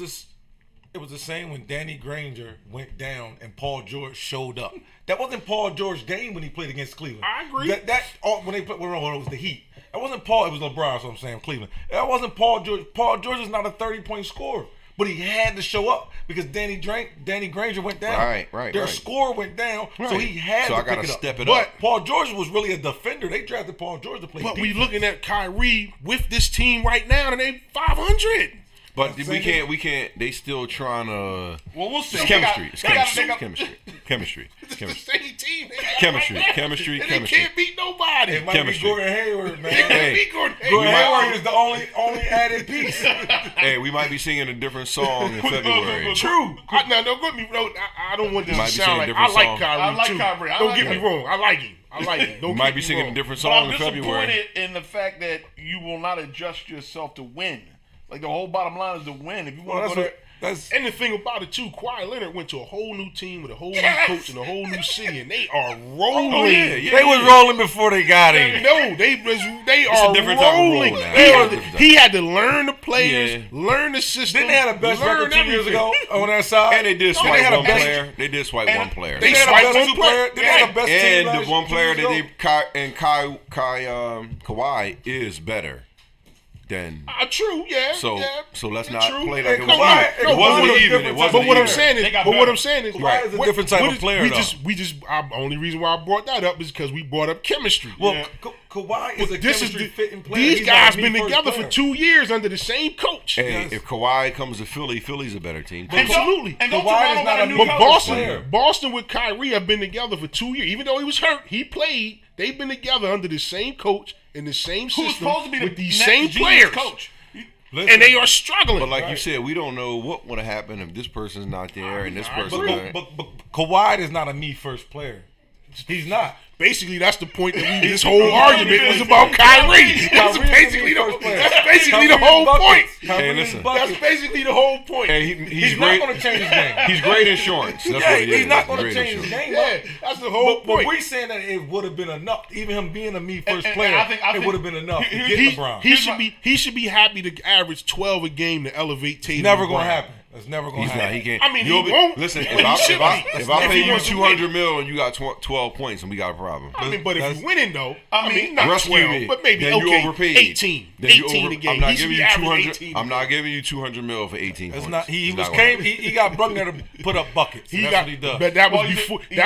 the same when Danny Granger went down and Paul George showed up. That wasn't Paul George's game when he played against Cleveland. I agree. When they played, when it was the Heat. That wasn't Paul. It was LeBron. So I'm saying Cleveland. That wasn't Paul George. Paul George is not a 30-point scorer. But he had to show up because Danny Granger went down. Right. Their score went down, so he had to pick it up. Step it but up. Paul George was really a defender. They drafted Paul George to play. But defense. we looking at Kyrie with this team right now, and they 500. But we can't. They still trying to. Well, we'll see. It's chemistry. Chemistry. It's the same team. Chemistry. They can't beat nobody. It might be Gordon Hayward, man. Gordon Hayward is the only added piece. Hey, we might be singing a different song in February. True. Don't get me wrong. I don't want this to sound like I like Kyrie. I like too. Kyrie. Don't get me wrong. I like him. Don't might be get me singing wrong. a different But song I'm in February. disappointed in the fact that you will not adjust yourself to win. Like the whole bottom line is to win. If you want to go there. And the thing about it too, Kawhi Leonard went to a whole new team with a whole new coach and a whole new city, and they are rolling. Oh, yeah. They was rolling before they got in. No, they are a different type of roll rolling. now. He had to learn the players, learn the system. Didn't they have the best record 2 years ago on that side? And they did swipe one player. They did swipe one player. They had the best 2 player. They had the best team. And the one player that they Kawhi is better. Then true, yeah. So let's not true. play like And it was even. It wasn't even. It wasn't But what I'm even. saying is, Kawhi is a different type of player. Only reason why I brought that up is because we brought up chemistry. Well, Kawhi is a chemistry fitting player. These guys been together for 2 years under the same coach. Hey, if Kawhi comes to Philly, Philly's a better team. Absolutely. And Kawhi is not a new Boston with Kyrie have been together for 2 years. Even though he was hurt, he played. They've been together under the same coach in the same system with these same players. Coach. And they are struggling. But like you said, we don't know what would have happened if this person's not there and this person's But Kawhi is not a me first player. He's not. Basically, that's the point that this whole argument was about Kyrie. That's basically the whole point. Hey, listen. That's basically the whole point. Hey, he's not going to change his game. He's great insurance. That's what he is. He's not going to change his game. Yeah, that's the whole point. But we're saying that it would have been enough. Even him being a me first player, it would have been enough to get LeBron. He should be happy to average 12 a game to elevate Tatum. Never going to happen. That's never going to happen. He can't. I mean, he won't. Listen, if I pay you $200 million and you got 12 points, and we got a problem. I mean, but if you're winning though, not rescue 12, me. but maybe then you overpaid. 18 a game. I'm not giving you 200. I'm not giving you $200 million for 18 points. Not. He got brought there to put up buckets. That's what he does. But that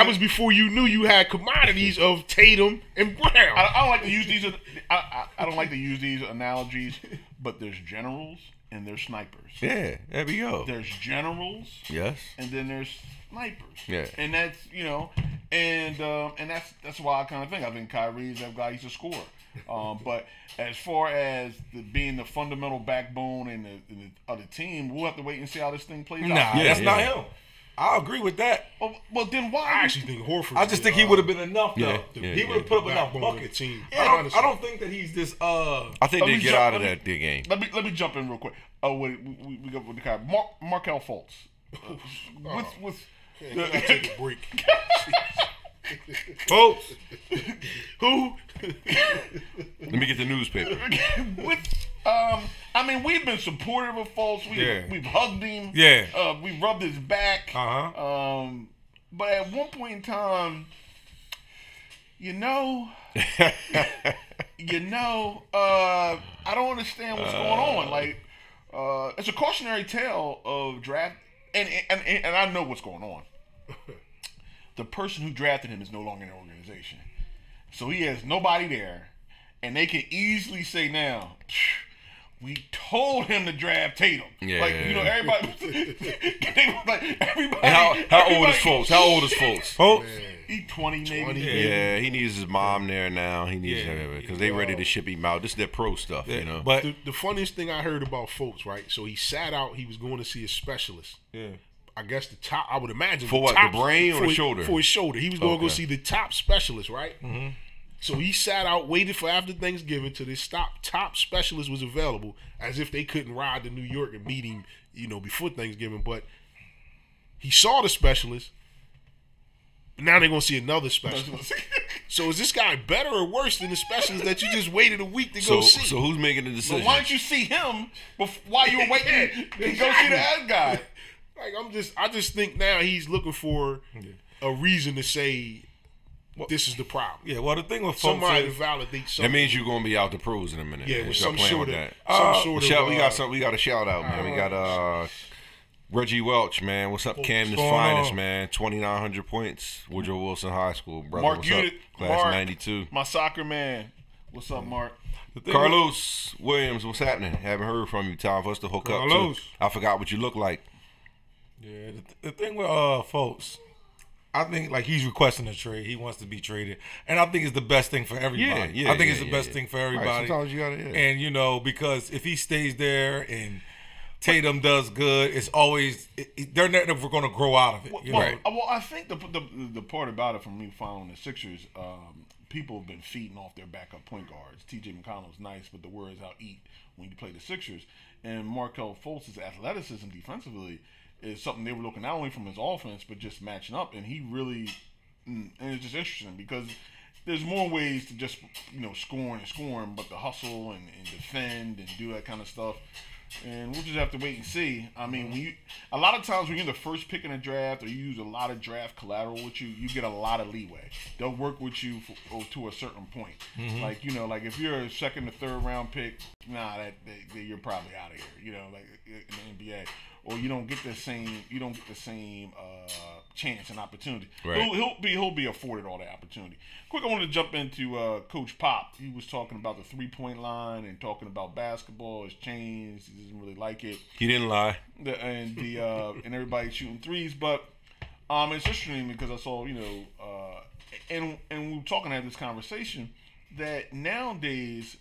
was before you knew you had commodities of Tatum and Brown. I don't like to use these. I don't like to use these analogies, but there's generals and there's snipers. Yeah, there we go. There's generals. Yes. And then there's snipers. Yeah. And that's and that's why I kind of think Kyrie's that guy. He's a scorer. But as far as being the fundamental backbone of the team, we'll have to wait and see how this thing plays out. That's not him. I agree with that. Well, then why? I actually think Horford. I just think he would have been enough though. Yeah, He would have put up enough backbone of the buckets. team. I don't think that he's this. I think they get out of that big game. Let me jump in real quick. We got with the guy Markel Fultz. Take a break. Folks, Who? Let me get the newspaper. I mean, we've been supportive of Fultz. We've hugged him. Yeah. We've rubbed his back. Uh-huh. But at one point in time, I don't understand what's going on. Like, it's a cautionary tale of draft, and I know what's going on. The person who drafted him is no longer in the organization, so he has nobody there, and they can easily say now, we told him to draft Tatum. Yeah. Like, everybody. Everybody. How old is Fultz? How old is Fultz? folks. He 20 maybe. Yeah, he needs his mom there now. He needs because they ready to ship him out. This is their pro stuff, But The funniest thing I heard about Fultz, right? So he sat out. He was going to see a specialist. yeah. I guess the top. I would imagine For the what, top, the brain or for the his- shoulder? For his shoulder. He was going to go Okay. see the top specialist, right? Mm-hmm. So he sat out, waited for after Thanksgiving till this top specialist was available, as if they couldn't ride to New York and meet him, before Thanksgiving. But he saw the specialist. Now they're gonna see another specialist. So is this guy better or worse than the specialist that you just waited a week to go see? So who's making the decision? But why don't you see him while you were waiting to go see the other guy? Like I just think now he's looking for a reason to say this is the problem. Yeah, well, the thing with folks Somebody to is, validate something. That means you're gonna be out the pros in a minute. Yeah, man. with Stop some playing sort with of that. We got a shout out, man. We got Reggie Welch, man. What's up, Camden's going finest, on? man? 2,900 points. Woodrow Wilson High School, brother. Mark What's up? Udit, Class Mark, 92. my soccer man. What's up, Mark? the thing Carlos Williams, what's happening? Haven't heard from you. Time for us to hook up Carlos. too. I forgot what you look like. Yeah, the thing with folks, I think like he's requesting a trade. He wants to be traded, and I think it's the best thing for everybody. Yeah, I think it's the best thing for everybody. Right, sometimes you gotta, And because if he stays there and Tatum does good, it's always they're never going to grow out of it. Well, I think the part about it from me following the Sixers, people have been feeding off their backup point guards. T.J. McConnell's nice, but the words out eat when you play the Sixers. And Markel Fultz's athleticism defensively is something they were looking not only from his offense but just matching up. And he really, and it's just interesting because there's more ways to just scoring, but the hustle and defend and do that kind of stuff. And we'll just have to wait and see. I mean, a lot of times when you're the first pick in a draft or you use a lot of draft collateral with you, you get a lot of leeway. They'll work with you to a certain point. Mm-hmm. Like if you're a second or third round pick, you're probably out of here. Like in the NBA, or you don't get the same chance and opportunity. Right. He'll be afforded all that opportunity. Quick, I wanted to jump into Coach Pop. He was talking about the 3-point line and talking about basketball has changed. He doesn't really like it. He didn't lie. And everybody shooting threes, but it's interesting because I saw and we were talking at this conversation that nowadays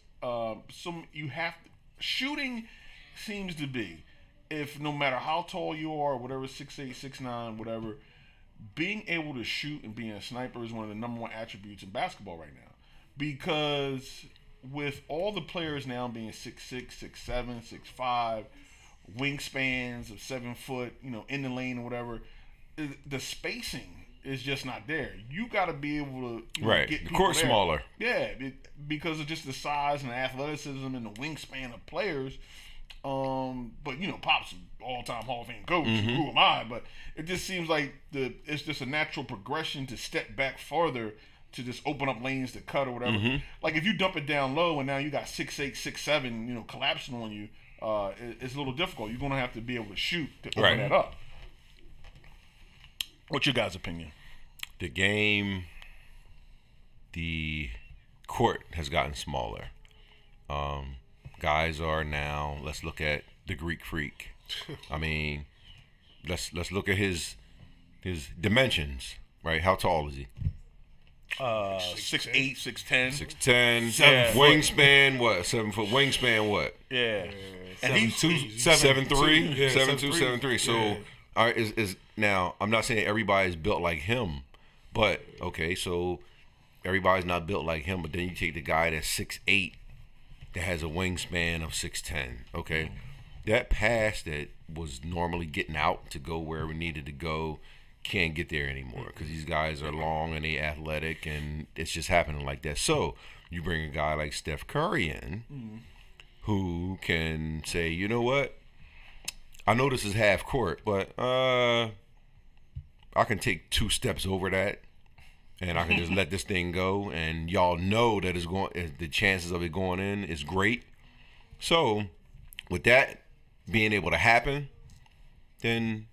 shooting seems to be, if no matter how tall you are, whatever, 6'8", 6'9", whatever, being able to shoot and being a sniper is one of the number one attributes in basketball right now. Because with all the players now being 6'6", 6'7", 6'5", wingspans of 7 foot, in the lane or whatever, the spacing is just not there. You got to be able to Right. get The people court's there. smaller. Yeah, because of just the size and the athleticism and the wingspan of players. But Pop's an all-time Hall of Fame coach. Mm-hmm. Who am I? But it just seems like it's just a natural progression to step back farther to just open up lanes to cut or whatever. Mm-hmm. Like if you dump it down low and now you got 6'8", 6'7", collapsing on you, it's a little difficult. You're gonna have to be able to shoot to open Right. that up. What's your guys' opinion? The game, the court has gotten smaller. Guys are now. Let's look at the Greek Freak. I mean, let's look at his dimensions. Right? How tall is he? 6'8", 6'10". 6'10". Yeah. Wingspan what? 7 foot. Wingspan what? Yeah. And he's 7'2", 7'3". Yeah, 7'2", 7'3". 7'3". So, Yeah. all right, is now I'm not saying everybody's built like him, but okay, so everybody's not built like him. But then you take the guy that's 6'8", that has a wingspan of 6'10". Okay, that pass that was normally getting out to go where we needed to go can't get there anymore because these guys are long and they athletic, and it's just happening like that. So you bring a guy like Steph Curry in, who can say, you know what, I know this is half court, but I can take 2 steps over that, and I can just let this thing go. And y'all know that it's going. The chances of it going in is great. So with that being able to happen, then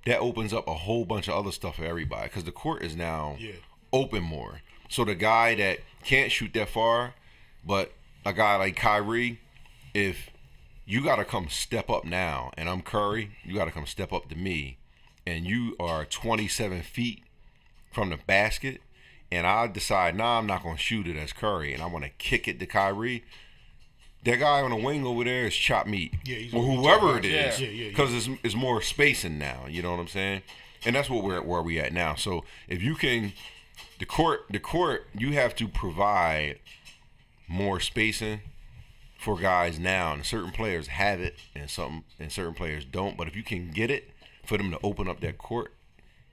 that opens up a whole bunch of other stuff for everybody because the court is now open more. So the guy that can't shoot that far, but a guy like Kyrie, if you got to come step up now, and I'm Curry, you got to come step up to me, and you are 27 feet from the basket, and I decide, nah, I'm not going to shoot it as Curry, and I want to kick it to Kyrie, that guy on the wing over there is chop meat. Yeah, or whoever it is. Yeah. Because it's more spacing now, you know what I'm saying? And that's what where we at now. So if you can, the court, you have to provide more spacing for guys now, and certain players have it, and certain players don't. But if you can get it for them to open up that court,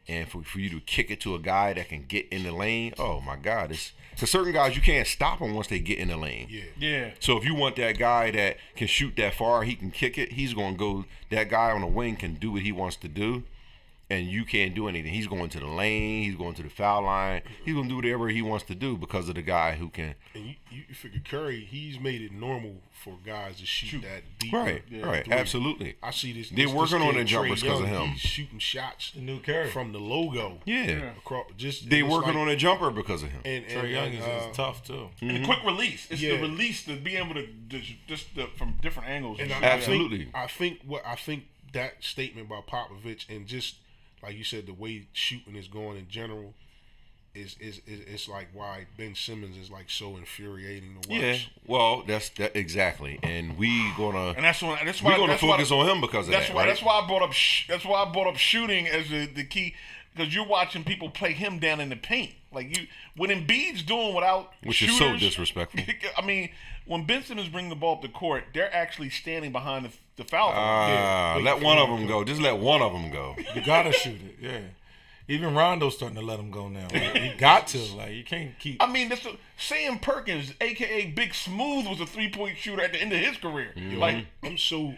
and for you to kick it to a guy that can get in the lane, oh my God, it's for certain guys you can't stop them once they get in the lane. Yeah. So if you want that guy that can shoot that far, he can kick it. He's gonna go. That guy on the wing can do what he wants to do, and you can't do anything. He's going to the lane. He's going to the foul line. He's gonna do whatever he wants to do because of the guy who can. And you figure Curry, he's made it normal for guys to shoot that deep. Right, absolutely. I see this. They're working on the jumpers because of him. He's shooting shots. The new Curry from the logo. Yeah. Across, they working on a jumper because of him. And Trae Young is tough too. And the quick release. It's the release to be able to from different angles. And absolutely. I think that statement by Popovich, and just like you said, the way shooting is going in general, is it's like why Ben Simmons is like so infuriating to watch. Yeah, well, that's exactly, and we're gonna focus on him because of that. Right? That's why I brought up shooting as the key, because you're watching people play him down in the paint. Like when Embiid's doing without which shooters, is so disrespectful. I mean, when Ben Simmons bring the ball up the court, they're actually standing behind the foul line. Let one of them go. Just let one of them go. You gotta shoot it. Yeah. Even Rondo's starting to let him go now. Like, he got to. Like, you can't keep. I mean, Sam Perkins, a.k.a. Big Smooth, was a 3-point shooter at the end of his career. Mm-hmm. Like, I'm so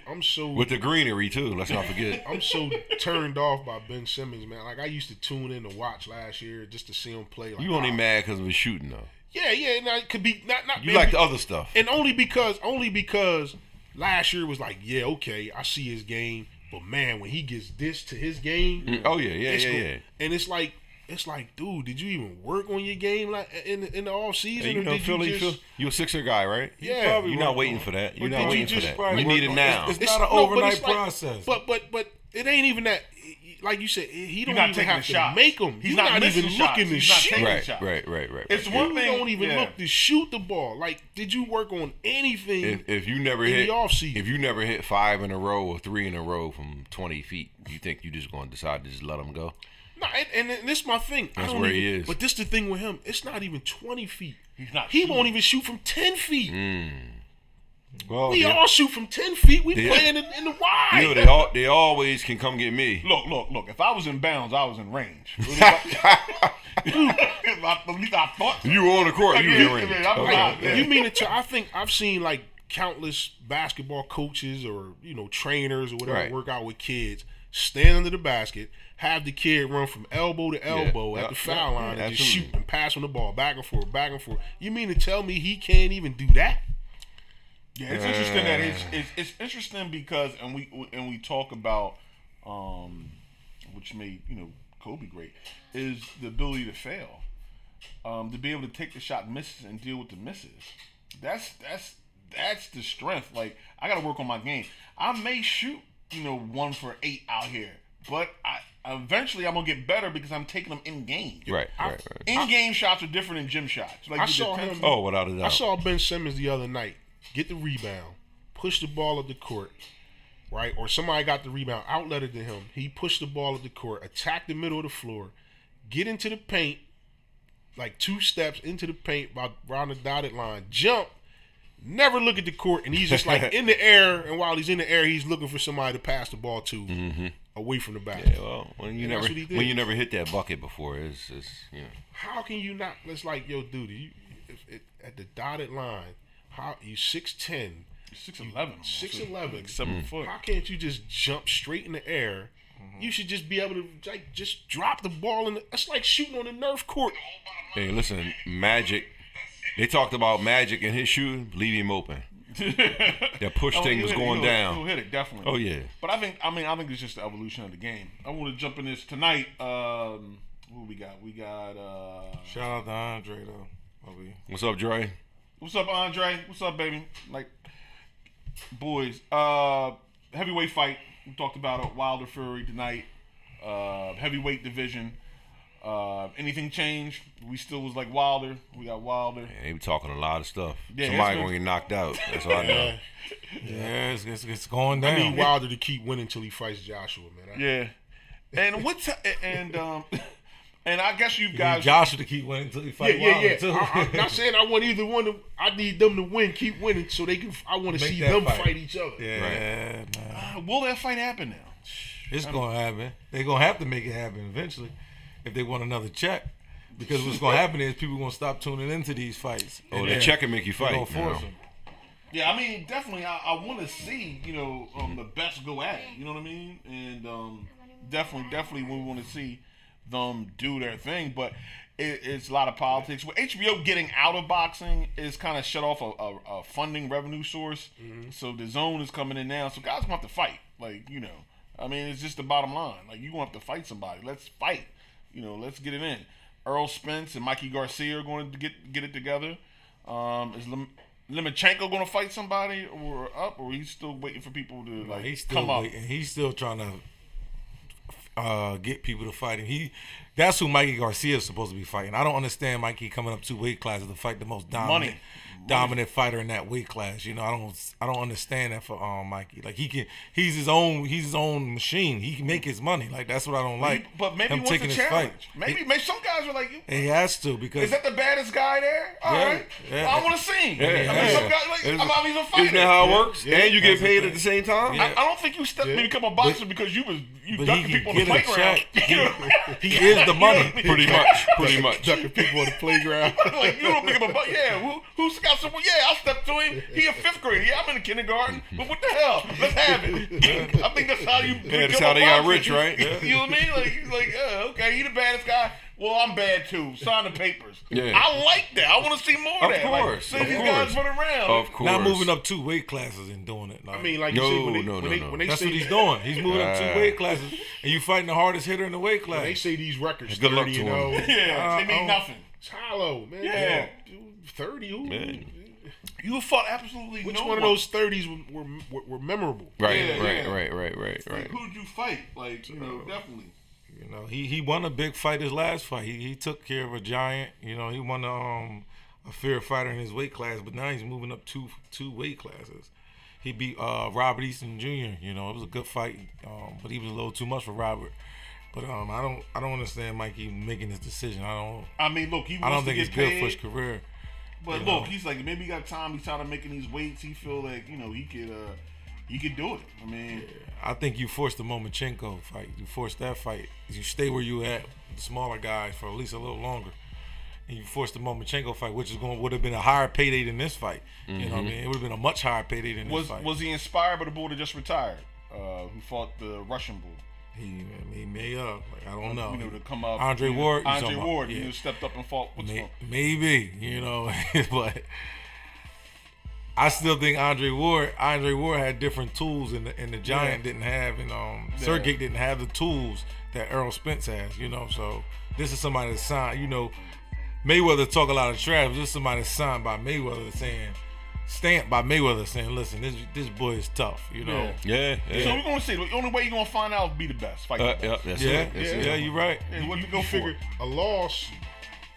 with the greenery too. Let's not forget. I'm so turned off by Ben Simmons, man. Like I used to tune in to watch last year just to see him play. Like, you only mad because of his shooting though. Yeah. Now it could be not. You like the other stuff, and only because last year was like, yeah, okay, I see his game. But man, when he gets this to his game, yeah. And it's like, dude, did you even work on your game like in the off season? Hey, you know, Philly, you're a Sixer guy, right? Yeah, you're not waiting for that. You're not waiting for that. You need it now. It's not an overnight process. But it ain't even that. Like you said, he don't even have to shots. make them. He's not even shots. looking to He's not shoot. taking Right. shots. It's one thing. You don't even look to shoot the ball. Like, did you work on anything? If you never in hit the offseason? If you never hit 5 in a row or 3 in a row from 20 feet, you think you just going to decide to just let them go? No, and this is my thing. That's where he is. But this the thing with him. It's not even 20 feet. He's not. He won't even shoot from 10 feet. Well, we all shoot from 10 feet. We play in the wide. You know, they always can come get me. Look. If I was in bounds, I was in range. At least I thought so. You were on the court. You were in range. You mean it? I think I've seen like countless basketball coaches or trainers or whatever work out with kids. Stand under the basket, have the kid run from elbow to elbow at the foul line and just shoot and pass on the ball back and forth. You mean to tell me he can't even do that? Yeah, it's interesting that it's interesting because and we talk about which made Kobe great is the ability to fail, to be able to take the shot misses and deal with the misses. That's the strength. Like I got to work on my game. I may shoot 1 for 8 out here, but eventually I'm gonna get better because I'm taking them in game. Right. In game shots are different than gym shots. Like I saw him. Oh, without a doubt. I saw Ben Simmons the other night get the rebound, push the ball up the court, right? Or somebody got the rebound, outletted to him. He pushed the ball at the court, attacked the middle of the floor, get into the paint, like 2 steps into the paint around the dotted line, jump, never look at the court, and he's just like in the air, and while he's in the air, he's looking for somebody to pass the ball to away from the basket. Yeah, well, when you never hit that bucket before, it's you know. How can you not? It's like, yo, dude, at the dotted line, how you 6'10", 6'11", 6'11", like 7 foot. How can't you just jump straight in the air? You should just be able to like just drop the ball in. It's like shooting on the Nerf court. Hey, listen, Magic. They talked about Magic and his shooting. Leave him open. That push thing was going down. He'll hit it definitely. Oh yeah. But I think it's just the evolution of the game. I want to jump in this tonight. What we got? We got. Shout out to Andre though. What's up, Dre? What's up, Andre? What's up, baby? Like, boys. Heavyweight fight. We talked about it. Wilder Fury tonight. Heavyweight division. Anything changed? We still was like Wilder. We got Wilder. Man, they be talking a lot of stuff. Yeah, somebody gonna get knocked out. That's all I know. Yeah, it's going down. I need Wilder to keep winning until he fights Joshua, man. Yeah. And and I guess you guys. Joshua to keep winning until he fights Wilder too. I'm not saying I want either one. I need them to win, keep winning, so they can. I want to see them fight each other. Yeah, man. Will that fight happen now? It's gonna happen. They're gonna have to make it happen eventually if they want another check. Because what's gonna happen is people gonna stop tuning into these fights. Oh, the check can make you fight. Gonna force them. Yeah, I mean, definitely. I want to see, the best go at it. You know what I mean? And definitely, we want to see them do their thing. But it's a lot of politics. With HBO getting out of boxing, is kind of shut off a funding revenue source. So the zone is coming in now. So guys gonna have to fight. Like, I mean, it's just the bottom line. Like, you gonna have to fight somebody. Let's fight. Let's get it in. Errol Spence and Mikey Garcia are going to get it together. Is Lomachenko going to fight somebody or he's still waiting for people to come up? He's still trying to get people to fight him. That's who Mikey Garcia is supposed to be fighting. I don't understand Mikey coming up 2 weight classes to fight the most dominant fighter in that weight class. I don't understand that for Mikey. Like, he's his own machine. He can make his money. Like, that's what I don't like. But maybe he wants to challenge. Maybe some guys are like, he has to, because is that the baddest guy there? All right. Yeah. Well, I want to see him. Yeah. I mean, some guys he's a fighter. Isn't that how it works? Yeah. And you get paid at the same time. I don't think you become a boxer because you ducking people on the playground. He is the money. Pretty much. Ducking people on the playground. Like, you don't become a who's got someone? Yeah, I'll step to him. He in 5th grade. Yeah, I'm in the kindergarten. But what the hell? Let's have it. I think that's how you. Yeah, that's how they got rich, right? You know what I mean? Like, he's like, okay, he the baddest guy. Well, I'm bad too. Sign the papers. Yeah. I like that. I want to see more of that. Of course. Like, see these guys run around. Of course. Not moving up 2 weight classes and doing it. Like, I mean, like you say, when they that's say what he's doing. He's moving up 2 weight classes, and you fighting the hardest hitter in the weight class. they say these records, Good luck 30 to and him. 0. Yeah, they mean nothing. It's hollow, man. Yeah. 30. Ooh. Man. You fought absolutely Which no one of those 30s were memorable? Right. Like, who did you fight? Like, definitely. He won a big fight his last fight. He took care of a giant. He won a fair fighter in his weight class, but now he's moving up two weight classes. He beat Robert Easton Jr. It was a good fight, but he was a little too much for Robert. But I don't understand Mikey making this decision. I mean, look, he wants I don't to think get it's paid, good for his career. But look, he's like, maybe he got time. He's tired of making these weights. He feel like he could do it. I mean, I think you forced the Lomachenko fight. You forced that fight. You stay where you at, the smaller guys, for at least a little longer. And you forced the Lomachenko fight, which would have been a higher payday than this fight. You know what I mean? It would have been a much higher payday than this fight. Was he inspired by the bull that just retired, who fought the Russian bull? He may have. Like, I don't know. To come up. Andre Ward. Andre Ward. Yeah. Stepped up and fought. Maybe. But I still think Andre Ward had different tools, and the Giant didn't have, and Sergey didn't have the tools that Errol Spence has. So this is somebody that's signed. Mayweather talk a lot of trash. But this is somebody that's signed by Mayweather stamped by Mayweather saying, "Listen, this boy is tough." Yeah. So we're gonna see. The only way you're gonna find out is be the best. Fight the best. That's it. You're right. Hey, what you go figure? A loss.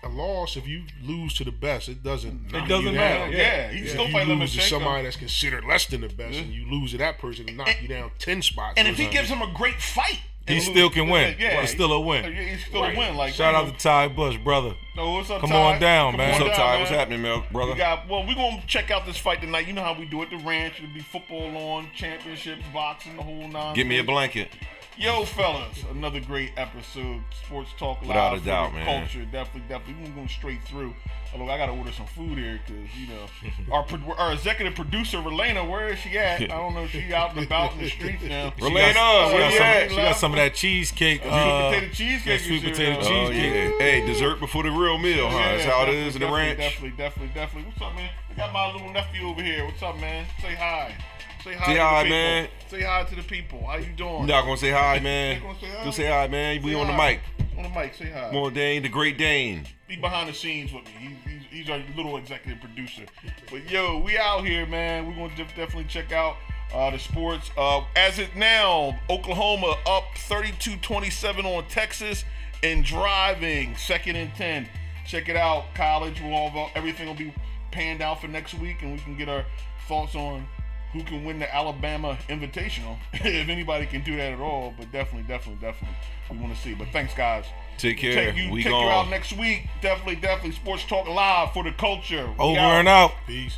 a loss, if you lose to the best, it doesn't It doesn't matter. Yeah, you still fight lose to Lomachenko. somebody that's considered less than the best, and you lose to that person and knock you down 10 spots. And if he gives him a great fight, He still can win. Yeah, It's still a win. It's still a win. Like, Shout out to Ty Bush, brother. No, what's up, Come Ty? on down, man. What's up, down, Ty? man. What's happening, man, brother? We're going to check out this fight tonight. You know how we do it. The ranch. It'll be football on, championships, boxing, the whole nine. Give me a blanket. Yo, fellas, another great episode. Sports Talk Live. Without a for doubt, the man. Culture. Definitely. We're going straight through. Although I got to order some food here because, our executive producer, Relena, where is she at? I don't know. She out and about in the streets now. Relena, where you at? She got some of that cheesecake. Sweet potato cheesecake. sweet you potato see, Oh, cheesecake. yeah. Hey, dessert before the real meal, huh? That's how it is in the ranch. Definitely. What's up, man? I got my little nephew over here. What's up, man? Say hi. Say hi Say to hi, the people. man. Say hi to the people. How you doing? You're not going to say hi, man. You gonna say hi? Just say hi, man. We Say on the hi. mic. On the mic, say hi. Come on, Dane, the great Dane. Be behind the scenes with me. He's our little executive producer. But yo, we out here, man. We're gonna definitely check out the sports. As it now, Oklahoma up 32-27 on Texas and driving 2nd and 10. Check it out, college. Everything will be panned out for next week, and we can get our thoughts on who can win the Alabama Invitational, if anybody can do that at all. But definitely, we want to see. But thanks, guys. Take care. Take We you out gone. next week. Definitely. Sports Talk Live for the culture. We Over out. and out. Peace.